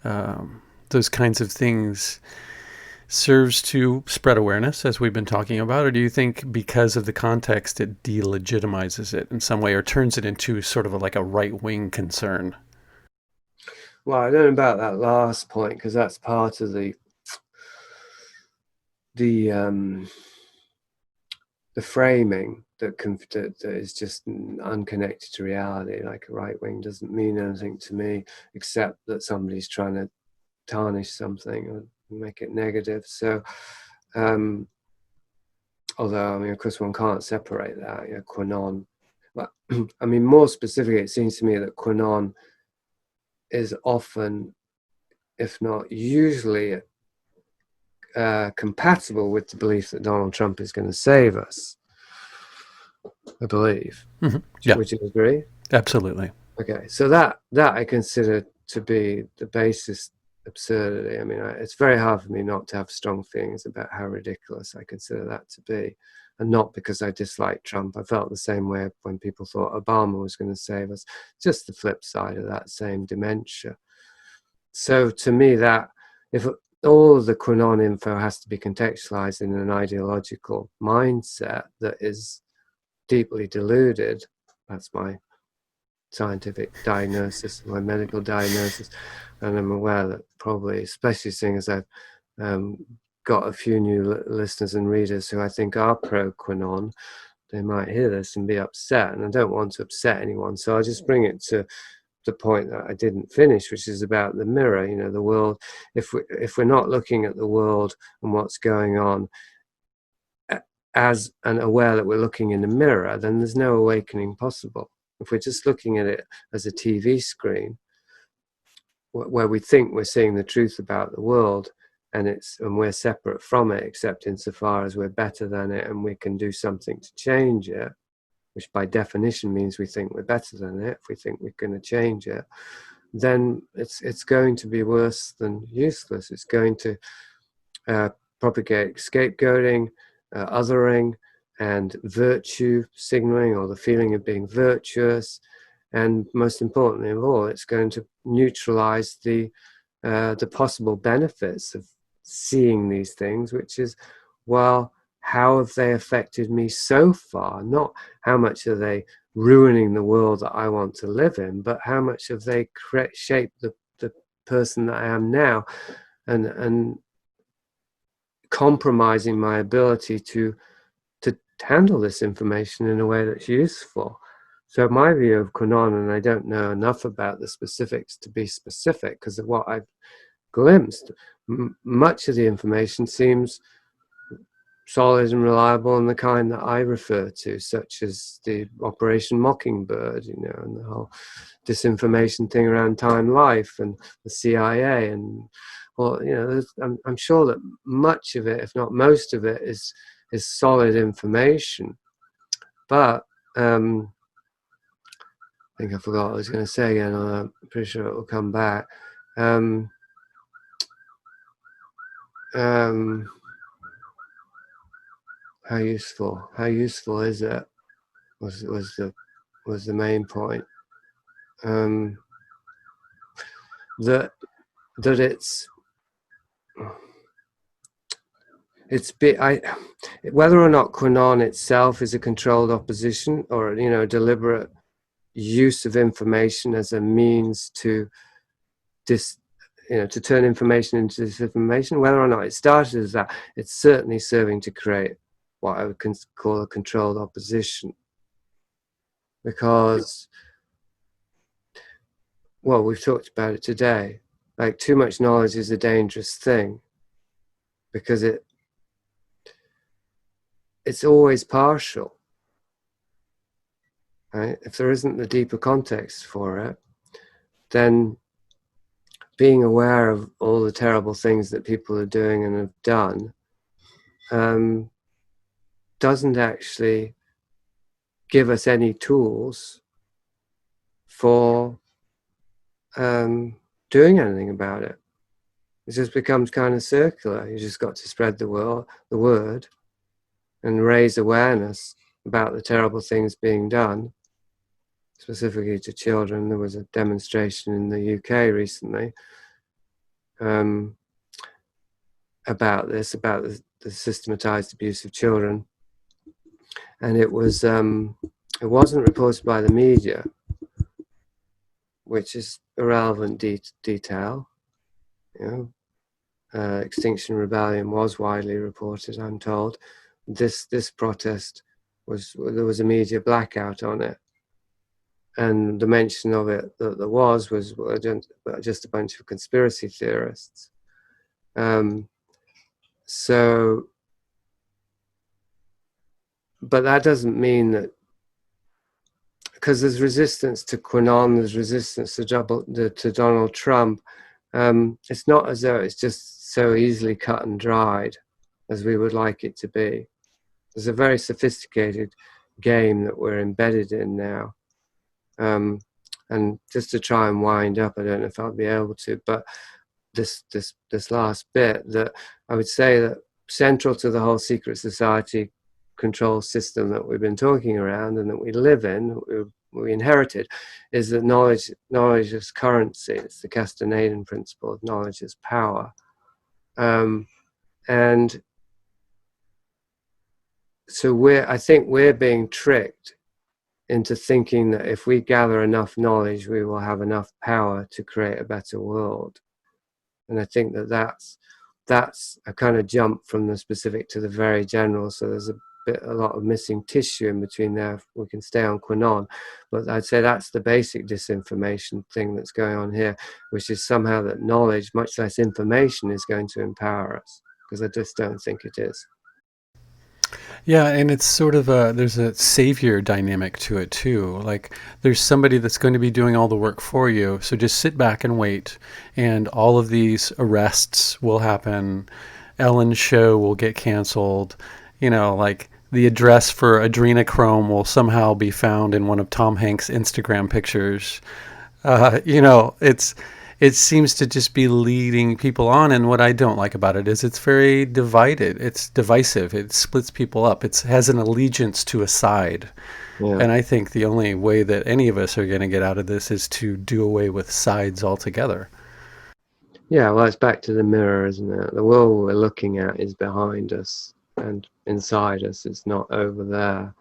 kinds of things serves to spread awareness, as we've been talking about, or do you think because of the context it delegitimizes it in some way or turns it into sort of like a right-wing concern? Well, I don't know about that last point because that's part of the framing that is just unconnected to reality. Like a right wing doesn't mean anything to me except that somebody's trying to tarnish something or make it negative. So, although I mean, of course, one can't separate that. You know, QAnon. But I mean, more specifically, it seems to me that QAnon is often, if not usually, compatible with the belief that Donald Trump is going to save us. I believe. Mm-hmm. Yeah. Would you agree? Absolutely. Okay, so that I consider to be the basis absurdity. I mean, it's very hard for me not to have strong feelings about how ridiculous I consider that to be, and not because I dislike Trump. I felt the same way when people thought Obama was going to save us. Just the flip side of that same dementia. So to me, that if all of the QAnon info has to be contextualized in an ideological mindset that is deeply deluded, that's my scientific diagnosis, my medical diagnosis, and I'm aware that probably, especially seeing as I've got a few new listeners and readers who I think are pro-QAnon, they might hear this and be upset, and I don't want to upset anyone, so I'll just bring it to the point that I didn't finish, which is about the mirror. You know, the world. If we're not looking at the world and what's going on as and aware that we're looking in a mirror, then there's no awakening possible. If we're just looking at it as a TV screen where we think we're seeing the truth about the world, and we're separate from it, except insofar as we're better than it and we can do something to change it, which by definition means we think we're better than it. If we think we're going to change it, then it's going to be worse than useless. It's going to propagate scapegoating, othering, and virtue signaling, or the feeling of being virtuous, and most importantly of all, it's going to neutralize the possible benefits of seeing these things, which is, well, how have they affected me so far? Not how much are they ruining the world that I want to live in, but how much have they shaped the person that I am now, and compromising my ability to handle this information in a way that's useful. So my view of QAnon, and I don't know enough about the specifics to be specific, because of what I've glimpsed, much of the information seems solid and reliable, and the kind that I refer to, such as the Operation Mockingbird, you know, and the whole disinformation thing around Time Life and the CIA, and well, you know, I'm sure that much of it, if not most of it, is solid information. But I think I forgot what I was going to say again. I'm pretty sure it will come back. How useful is it? Was the main point. That whether or not QAnon itself is a controlled opposition, or, you know, deliberate use of information as a means to to turn information into disinformation. Whether or not it started as that, it's certainly serving to create what I would call a controlled opposition. Because, well, we've talked about it today, like too much knowledge is a dangerous thing, because it's always partial, right? If there isn't the deeper context for it, then being aware of all the terrible things that people are doing and have done doesn't actually give us any tools for doing anything about it. It just becomes kind of circular. You just got to spread the word and raise awareness about the terrible things being done, specifically to children. There was a demonstration in the UK recently about this, about the systematized abuse of children, and it wasn't reported by the media, which is irrelevant detail. Extinction Rebellion was widely reported, I'm told. This protest there was a media blackout on it, and the mention of it that there was just a bunch of conspiracy theorists. But that doesn't mean that, because there's resistance to QAnon, there's resistance to Donald Trump. It's not as though it's just so easily cut and dried as we would like it to be. There's a very sophisticated game that we're embedded in now. And just to try and wind up, I don't know if I'll be able to, but this last bit, that I would say that central to the whole secret society control system that we've been talking around and that we live in, we inherited, is that knowledge is currency. It's the Castanedian principle of knowledge is power. And so I think we're being tricked into thinking that if we gather enough knowledge, we will have enough power to create a better world. And I think that's a kind of jump from the specific to the very general. So there's a lot of missing tissue in between there. We can stay on QAnon, but I'd say that's the basic disinformation thing that's going on here, which is somehow that knowledge, much less information, is going to empower us, because I just don't think it is. Yeah, and it's sort of there's a savior dynamic to it too. Like there's somebody that's going to be doing all the work for you, so just sit back and wait, and all of these arrests will happen. Ellen's show will get canceled. Like the address for adrenochrome will somehow be found in one of Tom Hanks' Instagram pictures. It seems to just be leading people on. And what I don't like about it is it's very divided. It's divisive. It splits people up. It has an allegiance to a side. Yeah. And I think the only way that any of us are going to get out of this is to do away with sides altogether. Yeah, well, it's back to the mirror, isn't it? The world we're looking at is behind us and inside us. It's not over there.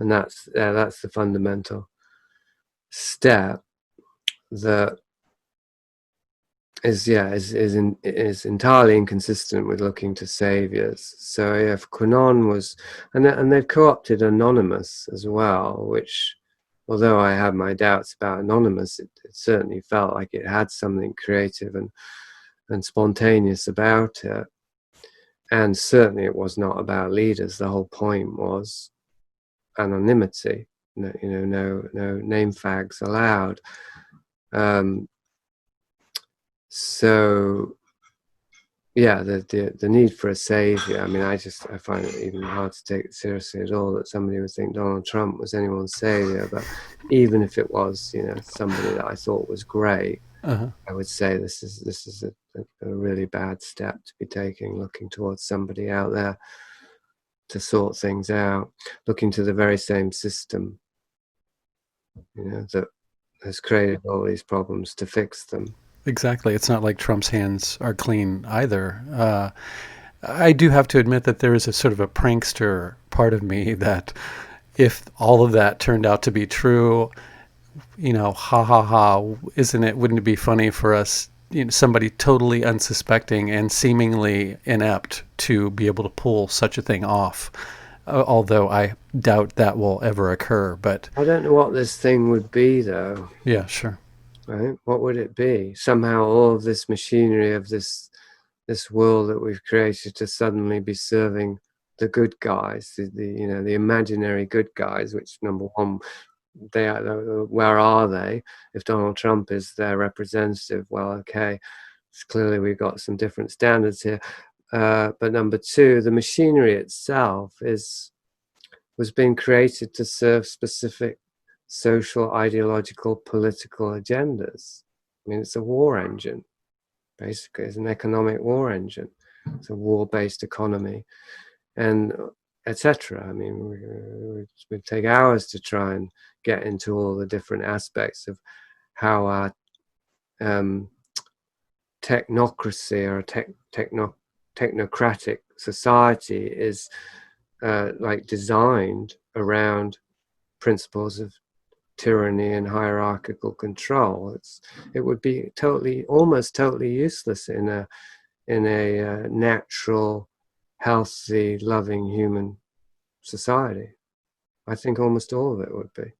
And that's the fundamental step that is entirely inconsistent with looking to saviors. So if QAnon was, and they've co-opted Anonymous as well, which, although I have my doubts about Anonymous, it certainly felt like it had something creative and spontaneous about it. And certainly it was not about leaders. The whole point was anonymity. No name fags allowed. So yeah, the need for a savior. I mean, I find it even hard to take it seriously at all that somebody would think Donald Trump was anyone's savior. But even if it was, somebody that I thought was great, I would say this is a really bad step to be taking, looking towards somebody out there to sort things out, looking to the very same system, that has created all these problems to fix them. Exactly. It's not like Trump's hands are clean either. I do have to admit that there is a sort of a prankster part of me that if all of that turned out to be true, ha ha ha, wouldn't it be funny for us, somebody totally unsuspecting and seemingly inept to be able to pull such a thing off. Although I doubt that will ever occur, but I don't know what this thing would be, though. yeah, sure. Right? What would it be? Somehow, all of this machinery of this world that we've created to suddenly be serving the good guys, the imaginary good guys. Which, number one, they are. Where are they? If Donald Trump is their representative, well, okay, it's clearly we've got some different standards here. But number two, the machinery itself was being created to serve specific social, ideological, political agendas. I mean, it's a war engine, basically. It's an economic war engine. It's a war-based economy, and etc. I mean, we'd take hours to try and get into all the different aspects of how our technocracy or technocratic society is like designed around principles of tyranny and hierarchical control. It would be almost totally useless in a natural, healthy, loving human society. I think almost all of it would be.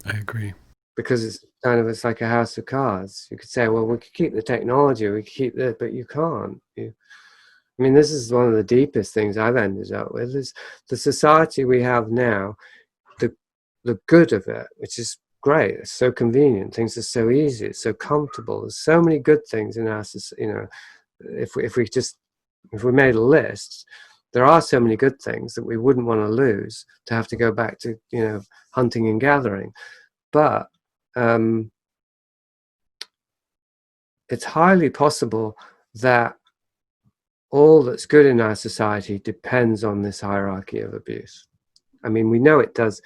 I agree. Because it's like a house of cards. You could say, well, we could keep the technology, we could keep this, but you can't. I mean, this is one of the deepest things I've ended up with, is the society we have now, the good of it, which is great. It's so convenient. Things are so easy. It's so comfortable. There's so many good things in our society. If we made a list, there are so many good things that we wouldn't want to lose, to have to go back to, hunting and gathering. But it's highly possible that all that's good in our society depends on this hierarchy of abuse. I mean, we know it does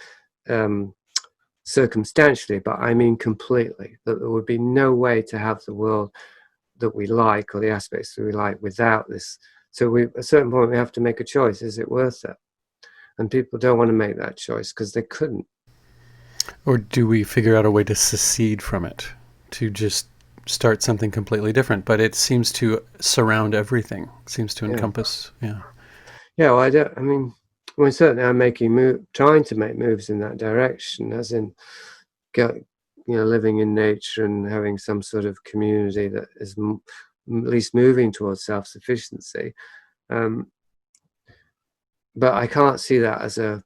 circumstantially, but I mean completely, that there would be no way to have the world that we like, or the aspects that we like, without this. So at a certain point we have to make a choice. Is it worth it? And people don't want to make that choice because they couldn't. Or do we figure out a way to secede from it, to just start something completely different? But it seems to surround everything. It seems to encompass. Yeah. Well, certainly I'm trying to make moves in that direction, as in, living in nature and having some sort of community that is at least moving towards self-sufficiency. But I can't see that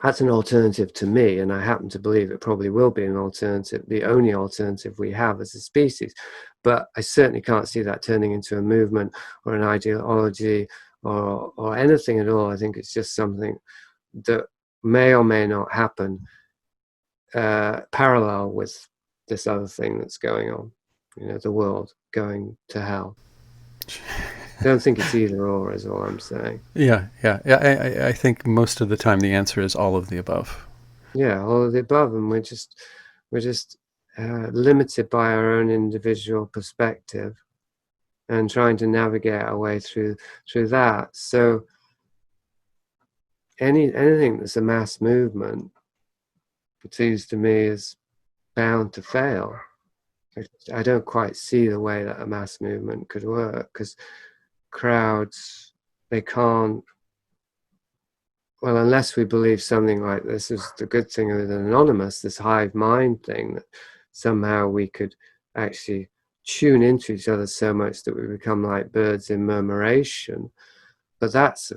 that's an alternative to me, and I happen to believe it probably will be an alternative, the only alternative we have as a species. But I certainly can't see that turning into a movement or an ideology or anything at all. I think it's just something that may or may not happen parallel with this other thing that's going on, the world going to hell. I don't think it's either or, is all I'm saying. Yeah. I think most of the time the answer is all of the above. Yeah, all of the above, and we're just limited by our own individual perspective, and trying to navigate our way through that. So anything that's a mass movement, it seems to me, is bound to fail. I don't quite see the way that a mass movement could work, because crowds, they can't, well, unless we believe something like this is the good thing with Anonymous, this hive mind thing, that somehow we could actually tune into each other so much that we become like birds in murmuration. But that's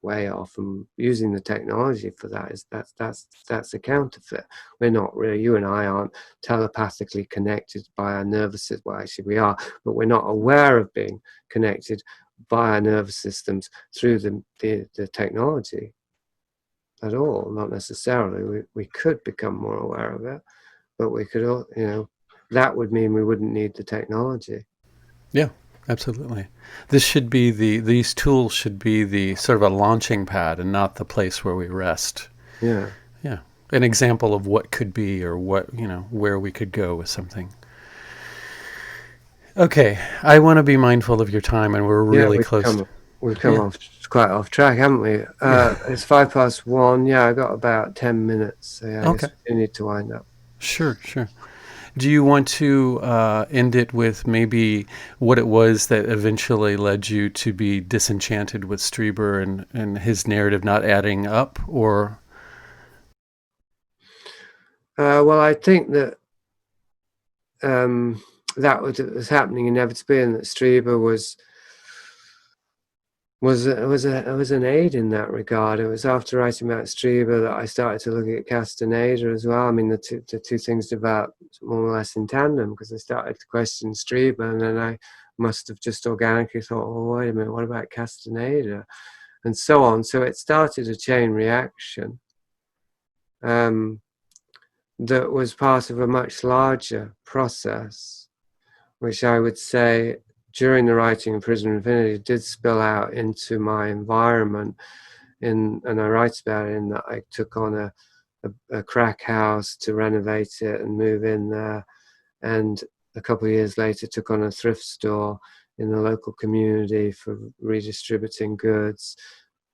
way off, and using the technology for that that's a counterfeit. We're not really, you and I aren't telepathically connected by our nervous system. Well, actually we are, but we're not aware of being connected by our nervous systems through the technology at all. Not necessarily. We could become more aware of it, but we could, that would mean we wouldn't need the technology. Yeah. Absolutely. These tools should be the sort of a launching pad and not the place where we rest. Yeah. Yeah. An example of what could be, or what, where we could go with something. Okay. I want to be mindful of your time, and we're really close. We've come quite off track, haven't we? It's 1:05. Yeah, I got about 10 minutes. So yeah, I guess we need to wind up. Sure. Do you want to end it with maybe what it was that eventually led you to be disenchanted with Strieber and his narrative not adding up, or? Well, I think that that was happening inevitably, and that Strieber was an aid in that regard. It was after writing about Strieber that I started to look at Castaneda as well. I mean, the two things developed more or less in tandem, because I started to question Strieber, and then I must have just organically thought, oh, wait a minute, what about Castaneda? And so on. So it started a chain reaction that was part of a much larger process, which I would say during the writing of Prisoner of Infinity did spill out into my environment. And I write about it in that I took on a crack house to renovate it and move in there. And a couple of years later took on a thrift store in the local community for redistributing goods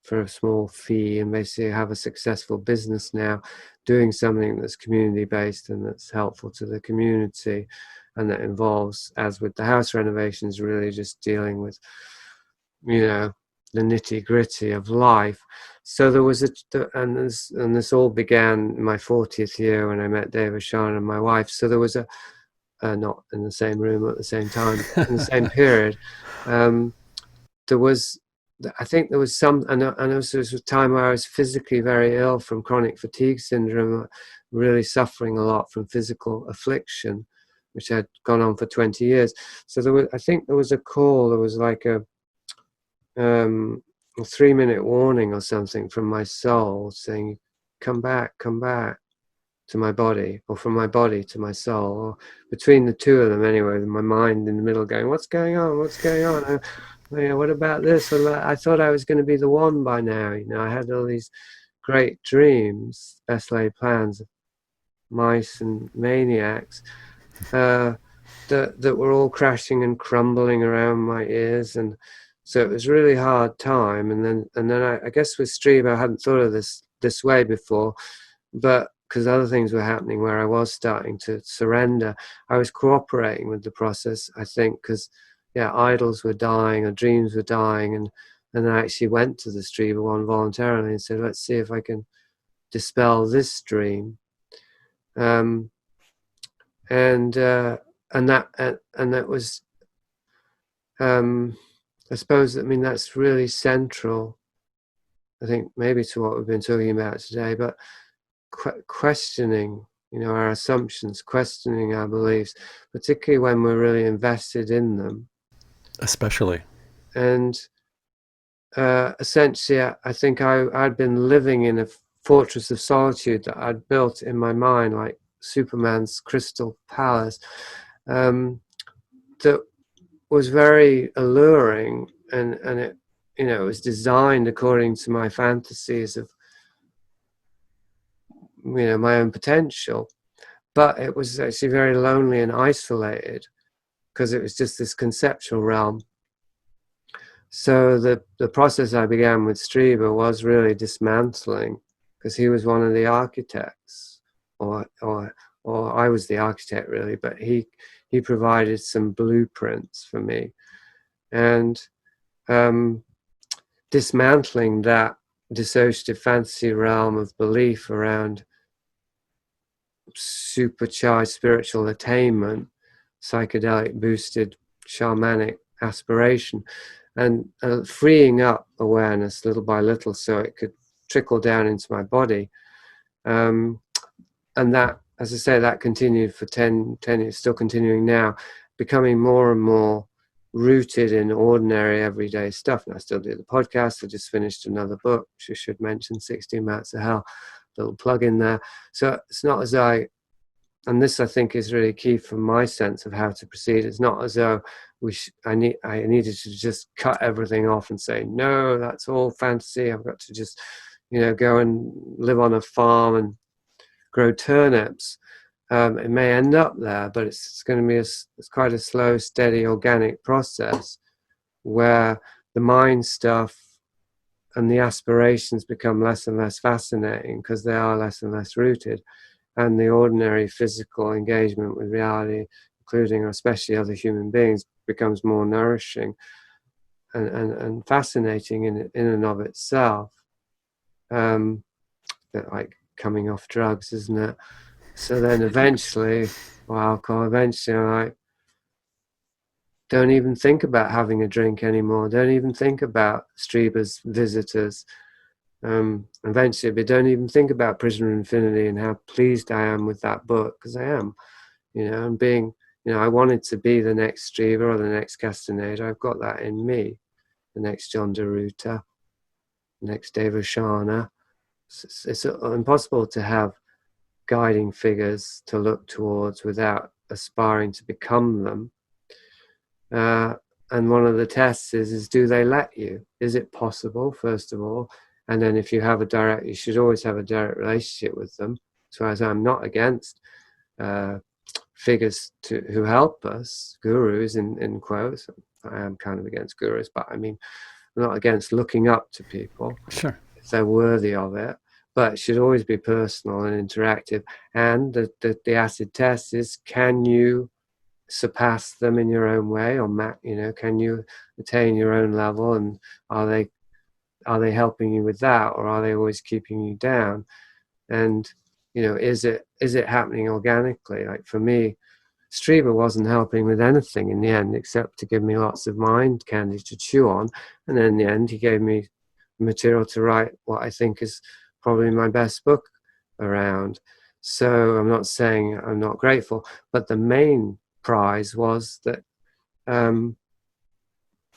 for a small fee, and basically have a successful business now doing something that's community based and that's helpful to the community, and that involves, as with the house renovations, really just dealing with, you know, the nitty gritty of life. So there was and this all began in my 40th year when I met David Sean and my wife. So there was not in the same room at the same time, in the same period. There was, I think there was some, and also there was a time where I was physically very ill from chronic fatigue syndrome, really suffering a lot from physical affliction, which had gone on for 20 years. So there was, I think there was a call, there was like a 3-minute warning or something from my soul saying, come back to my body, or from my body to my soul, or between the two of them anyway, with my mind in the middle going, what's going on? What about this? I thought I was going to be the one by now. You know, I had all these great dreams, best laid plans of mice and maniacs that were all crashing and crumbling around my ears. And so it was a really hard time. And then I guess with Strieber, I hadn't thought of this way before, but because other things were happening where I was starting to surrender, I was cooperating with the process, I think, because idols were dying, or dreams were dying, and I actually went to the Strieber one voluntarily and said, let's see if I can dispel this dream. And that was, I suppose, I mean, that's really central, I think, maybe to what we've been talking about today, but questioning, you know, our assumptions, questioning our beliefs, particularly when we're really invested in them. Especially. And essentially, I think I'd been living in a fortress of solitude that I'd built in my mind, like Superman's crystal palace, that was very alluring, and it, you know, it was designed according to my fantasies of, you know, my own potential, but it was actually very lonely and isolated because it was just this conceptual realm. So the process I began with Strieber was really dismantling, because he was one of the architects, or I was the architect really, but he provided some blueprints for me, and dismantling that dissociative fantasy realm of belief around supercharged spiritual attainment, psychedelic boosted shamanic aspiration, and freeing up awareness little by little so it could trickle down into my body. And that, as I say, that continued for 10 years, still continuing now, becoming more and more rooted in ordinary everyday stuff. And I still do the podcast. I just finished another book, which I should mention, 16 Mats of Hell, little plug in there. So it's not as though, and this I think is really key for my sense of how to proceed, it's not as though I needed to just cut everything off and say, no, that's all fantasy, I've got to just, you know, go and live on a farm and grow turnips. It may end up there, but it's going to be it's quite a slow, steady, organic process where the mind stuff and the aspirations become less and less fascinating because they are less and less rooted. and the ordinary physical engagement with reality, including or especially other human beings, becomes more nourishing and fascinating in and of itself. Bit like coming off drugs, isn't it? So then eventually, or alcohol, eventually I'm like, don't even think about having a drink anymore. Don't even think about Strieber's visitors. Eventually, but don't even think about Prisoner of Infinity and how pleased I am with that book, because I am, and being, I wanted to be the next Strieber or the next Castaneda. I've got that in me, the next John DeRuta, the next Dave Oshana. It's impossible to have guiding figures to look towards without aspiring to become them. And one of the tests is do they let you? Is it possible, first of all? And then if you have you should always have a direct relationship with them. So as I'm not against figures who help us, gurus in quotes. I am kind of against gurus, but I mean, I'm not against looking up to people. Sure. If they're worthy of it. But it should always be personal and interactive. And the acid test is, can you surpass them in your own way, or can you attain your own level, and are they helping you with that, or are they always keeping you down? And is it happening organically? Like for me, Strieber wasn't helping with anything in the end except to give me lots of mind candy to chew on, and then in the end he gave me material to write what I think is probably my best book around. So I'm not saying I'm not grateful, but the main prize was that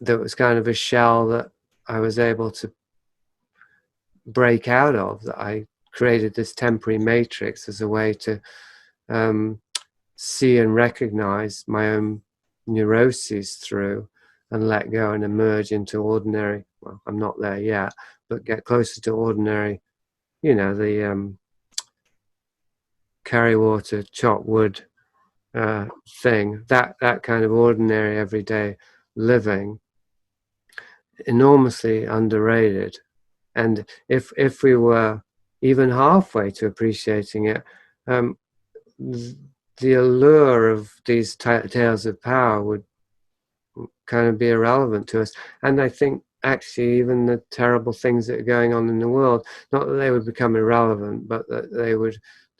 there was kind of a shell that I was able to break out of, that I created this temporary matrix as a way to see and recognize my own neuroses through, and let go and emerge into ordinary, well, I'm not there yet, but get closer to ordinary, the carry water, chop wood thing, that kind of ordinary everyday living, enormously underrated. And if we were even halfway to appreciating it, the allure of these tales of power would kind of be irrelevant to us. And I think actually even the terrible things that are going on in the world, not that they would become irrelevant, but that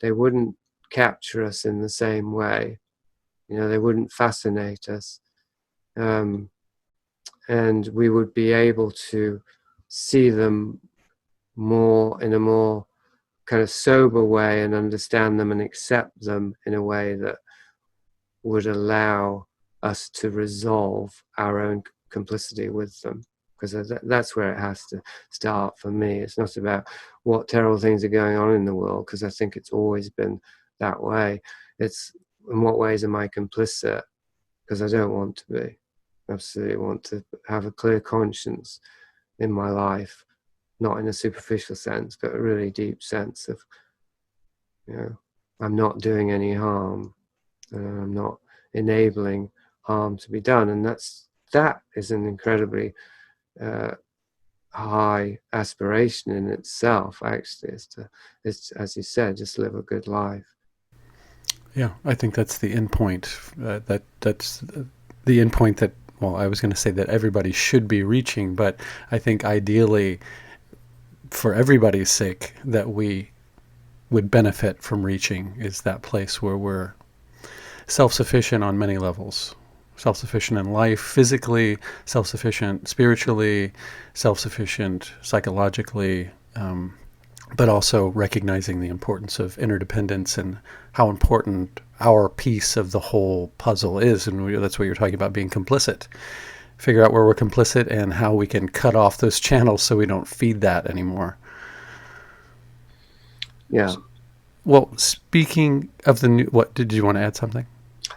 they wouldn't capture us in the same way. They wouldn't fascinate us. And we would be able to see them in a more kind of sober way, and understand them and accept them in a way that would allow us to resolve our own complicity with them. Because that's where it has to start for me. It's not about what terrible things are going on in the world, because I think it's always been that way. It's in what ways am I complicit? Because I don't want to be. I absolutely want to have a clear conscience in my life, not in a superficial sense, but a really deep sense of, I'm not doing any harm, and I'm not enabling harm to be done. And that is an incredibly high aspiration in itself, actually, it's as you said, just live a good life. Yeah, I think that's the end point. That's the end point that, well, I was going to say that everybody should be reaching, but I think ideally, for everybody's sake, that we would benefit from reaching is that place where we're self-sufficient on many levels. Self-sufficient in life, physically, self-sufficient spiritually, self-sufficient psychologically, but also recognizing the importance of interdependence and how important our piece of the whole puzzle is. And that's what you're talking about, being complicit. Figure out where we're complicit and how we can cut off those channels so we don't feed that anymore. Yeah. Well, speaking of the new, what did you want to add something?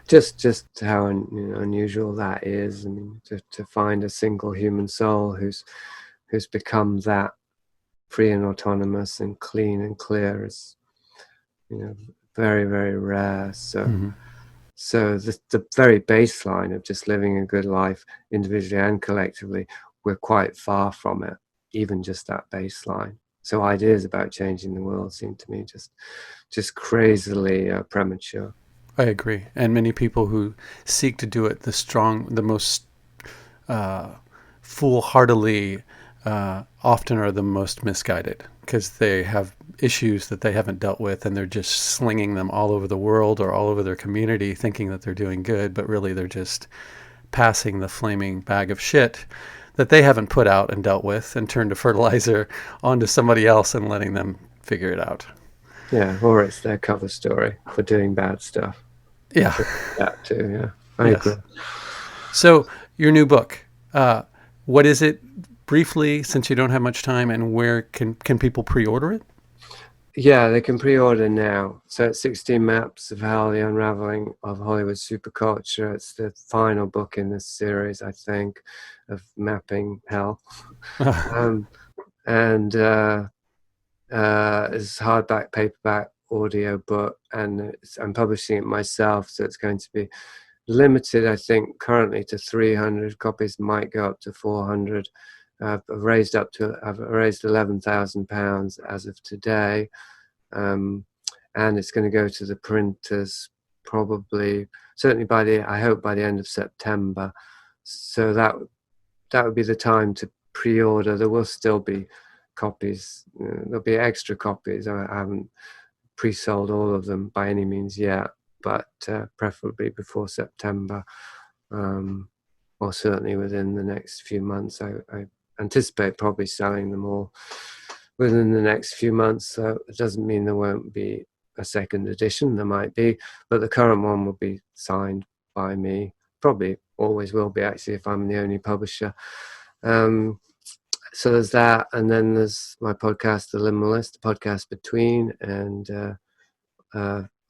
Just how unusual that is. I mean, to find a single human soul who's become that free and autonomous and clean and clear is, very, very rare. So, so the very baseline of just living a good life individually and collectively, we're quite far from it. Even just that baseline. So ideas about changing the world seem to me just crazily premature. I agree. And many people who seek to do it the most foolhardily, often are the most misguided because they have issues that they haven't dealt with, and they're just slinging them all over the world or all over their community thinking that they're doing good, but really they're just passing the flaming bag of shit that they haven't put out and dealt with and turned to fertilizer onto somebody else and letting them figure it out. Yeah, or it's their cover story for doing bad stuff. Yeah. That too, yeah. I agree. So, your new book, what is it briefly, since you don't have much time, and where can people pre-order it? Yeah, they can pre-order now. So it's 16 Maps of Hell, The Unraveling of Hollywood Superculture. It's the final book in this series, I think, of mapping hell. And it's hardback, paperback, audio book, and I'm publishing it myself, so it's going to be limited, I think, currently to 300 copies, might go up to 400. I've raised £11,000 as of today, and it's going to go to the printers probably, certainly I hope by the end of September. So that would be the time to pre-order. There will still be copies. There'll be extra copies. I haven't pre-sold all of them by any means yet, but preferably before September, or certainly within the next few months. I anticipate probably selling them all within the next few months. So it doesn't mean there won't be a second edition. There might be, but the current one will be signed by me. Probably always will be, actually, if I'm the only publisher. So there's that, and then there's my podcast, The Liminalist, the podcast between, and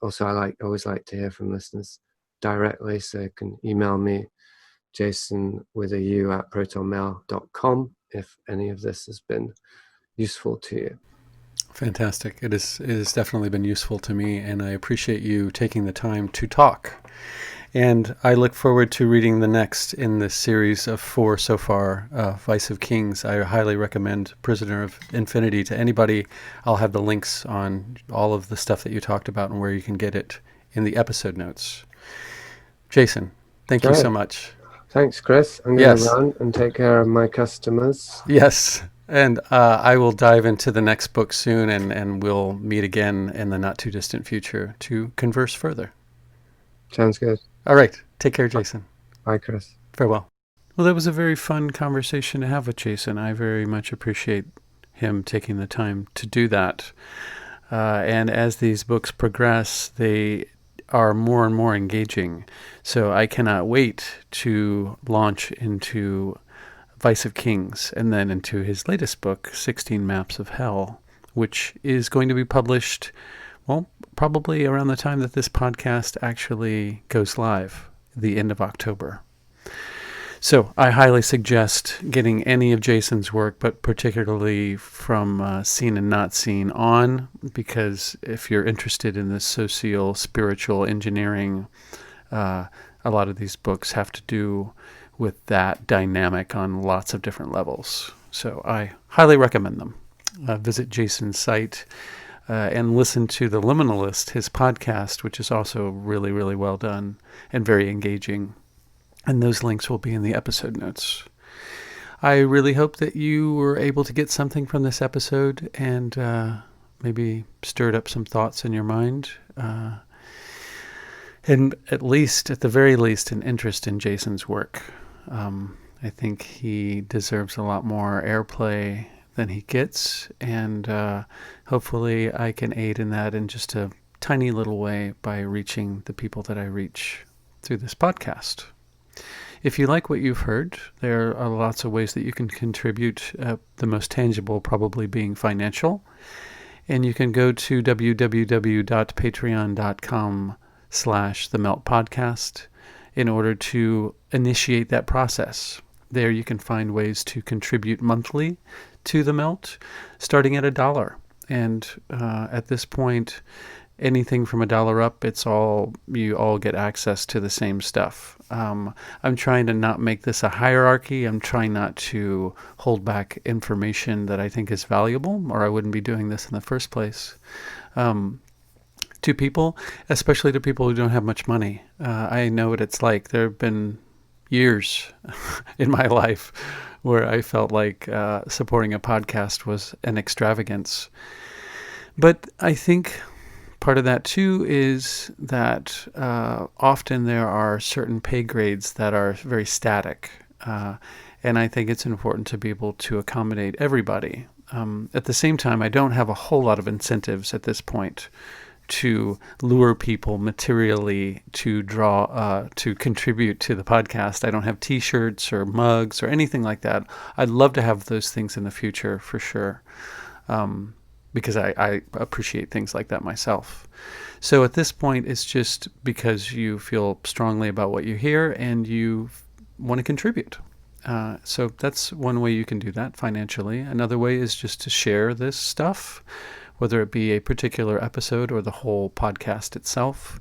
also I always like to hear from listeners directly, so you can email me, Jason with a U at protonmail.com, if any of this has been useful to you. Fantastic. It has definitely been useful to me, and I appreciate you taking the time to talk. And I look forward to reading the next in this series of 4 so far, Vice of Kings. I highly recommend Prisoner of Infinity to anybody. I'll have the links on all of the stuff that you talked about and where you can get it in the episode notes. Jason, thank you so much. Thanks, Chris. I'm going to run and take care of my customers. Yes. And I will dive into the next book soon, and we'll meet again in the not too distant future to converse further. Sounds good. All right. Take care, Jason. Bye, Chris. Farewell. Well, that was a very fun conversation to have with Jason. I very much appreciate him taking the time to do that. And as these books progress, they are more and more engaging. So I cannot wait to launch into Vice of Kings and then into his latest book, 16 Maps of Hell, which is going to be published, well, probably around the time that this podcast actually goes live, the end of October. So I highly suggest getting any of Jason's work, but particularly from Seen and Not Seen on, because if you're interested in the socio-spiritual engineering, a lot of these books have to do with that dynamic on lots of different levels. So I highly recommend them. Visit Jason's site and listen to The Liminalist, his podcast, which is also really, really well done and very engaging. And those links will be in the episode notes. I really hope that you were able to get something from this episode and maybe stirred up some thoughts in your mind. And at the very least, an interest in Jason's work. I think he deserves a lot more airplay than he gets, and hopefully I can aid in that in just a tiny little way by reaching the people that I reach through this podcast. If you like what you've heard, there are lots of ways that you can contribute, the most tangible probably being financial. And you can go to www.patreon.com/themeltpodcast in order to initiate that process. There you can find ways to contribute monthly to The Melt, starting at $1. And at this point, anything from $1 up, you all get access to the same stuff. I'm trying to not make this a hierarchy. I'm trying not to hold back information that I think is valuable, or I wouldn't be doing this in the first place. To people, especially to people who don't have much money. I know what it's like. There have been years in my life where I felt like supporting a podcast was an extravagance. But I think part of that too is that often there are certain pay grades that are very static. And I think it's important to be able to accommodate everybody. At the same time, I don't have a whole lot of incentives at this point to lure people materially to contribute to the podcast. I don't have t-shirts or mugs or anything like that. I'd love to have those things in the future for sure. Because I appreciate things like that myself. So at this point, it's just because you feel strongly about what you hear and you want to contribute. So that's one way you can do that financially. Another way is just to share this stuff, whether it be a particular episode or the whole podcast itself.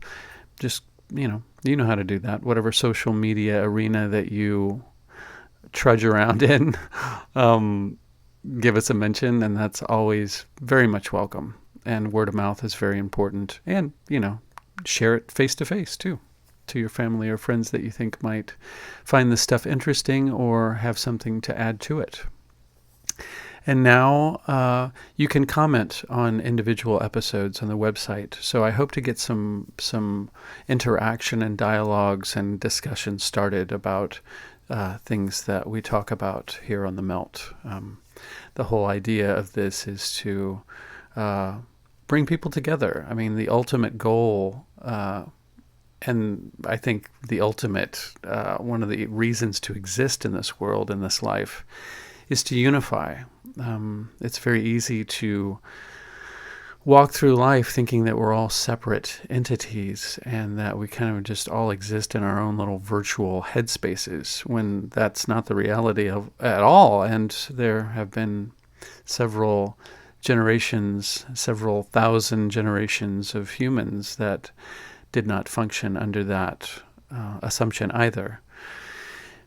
Just, you know how to do that. Whatever social media arena that you trudge around in, give us a mention, and that's always very much welcome. And word of mouth is very important. And, share it face to face too, to your family or friends that you think might find this stuff interesting or have something to add to it. And now you can comment on individual episodes on the website. So I hope to get some interaction and dialogues and discussions started about things that we talk about here on The Melt. The whole idea of this is to bring people together. I mean, the ultimate goal, and I think the ultimate, one of the reasons to exist in this world, in this life, is to unify. It's very easy to walk through life thinking that we're all separate entities and that we kind of just all exist in our own little virtual headspaces, when that's not the reality at all. And there have been several thousand generations of humans that did not function under that assumption either.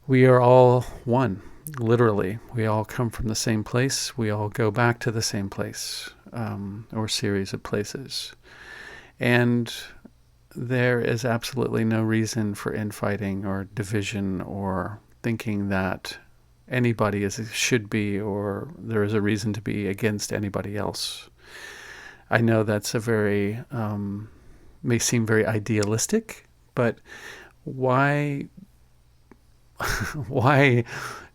We are all one. Literally, we all come from the same place. We all go back to the same place, or series of places. And there is absolutely no reason for infighting or division or thinking that anybody should be, or there is a reason to be against anybody else. I know that's may seem very idealistic, but why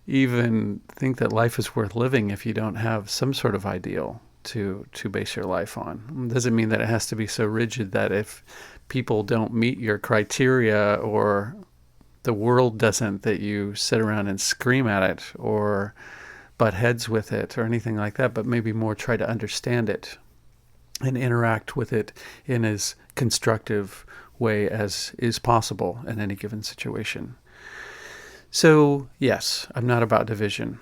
even think that life is worth living if you don't have some sort of ideal to base your life on? It doesn't mean that it has to be so rigid that if people don't meet your criteria or the world doesn't, that you sit around and scream at it or butt heads with it or anything like that, but maybe more try to understand it and interact with it in as constructive way as is possible in any given situation. So, yes, I'm not about division.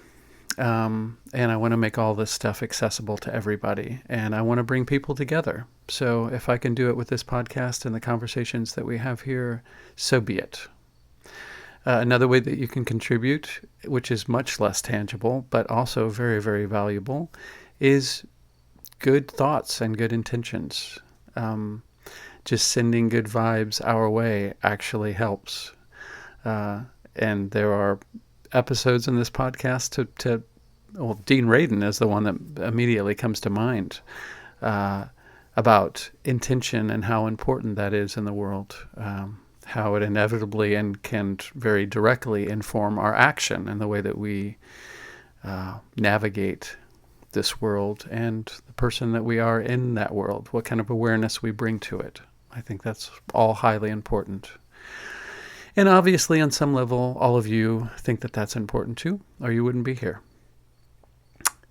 And I want to make all this stuff accessible to everybody. And I want to bring people together. So if I can do it with this podcast and the conversations that we have here, so be it. Another way that you can contribute, which is much less tangible, but also very, very valuable, is good thoughts and good intentions. Just sending good vibes our way actually helps. And there are episodes in this podcast Dean Radin is the one that immediately comes to mind, about intention and how important that is in the world, how it inevitably and can very directly inform our action and the way that we navigate this world and the person that we are in that world, what kind of awareness we bring to it. I think that's all highly important. And obviously, on some level, all of you think that that's important too, or you wouldn't be here.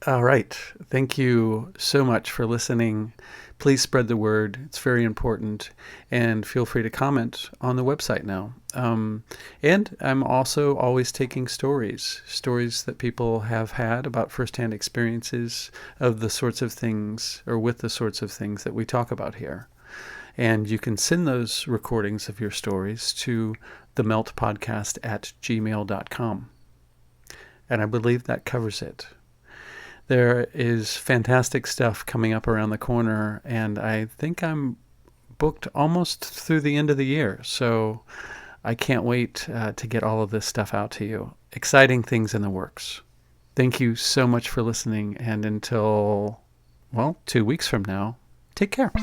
All right. Thank you so much for listening. Please spread the word. It's very important. And feel free to comment on the website now. And I'm also always taking stories that people have had about firsthand experiences of the sorts of things, or with the sorts of things that we talk about here. And you can send those recordings of your stories to themeltpodcast@gmail.com. And I believe that covers it. There is fantastic stuff coming up around the corner, and I think I'm booked almost through the end of the year. So I can't wait to get all of this stuff out to you. Exciting things in the works. Thank you so much for listening, and until, well, 2 weeks from now, take care.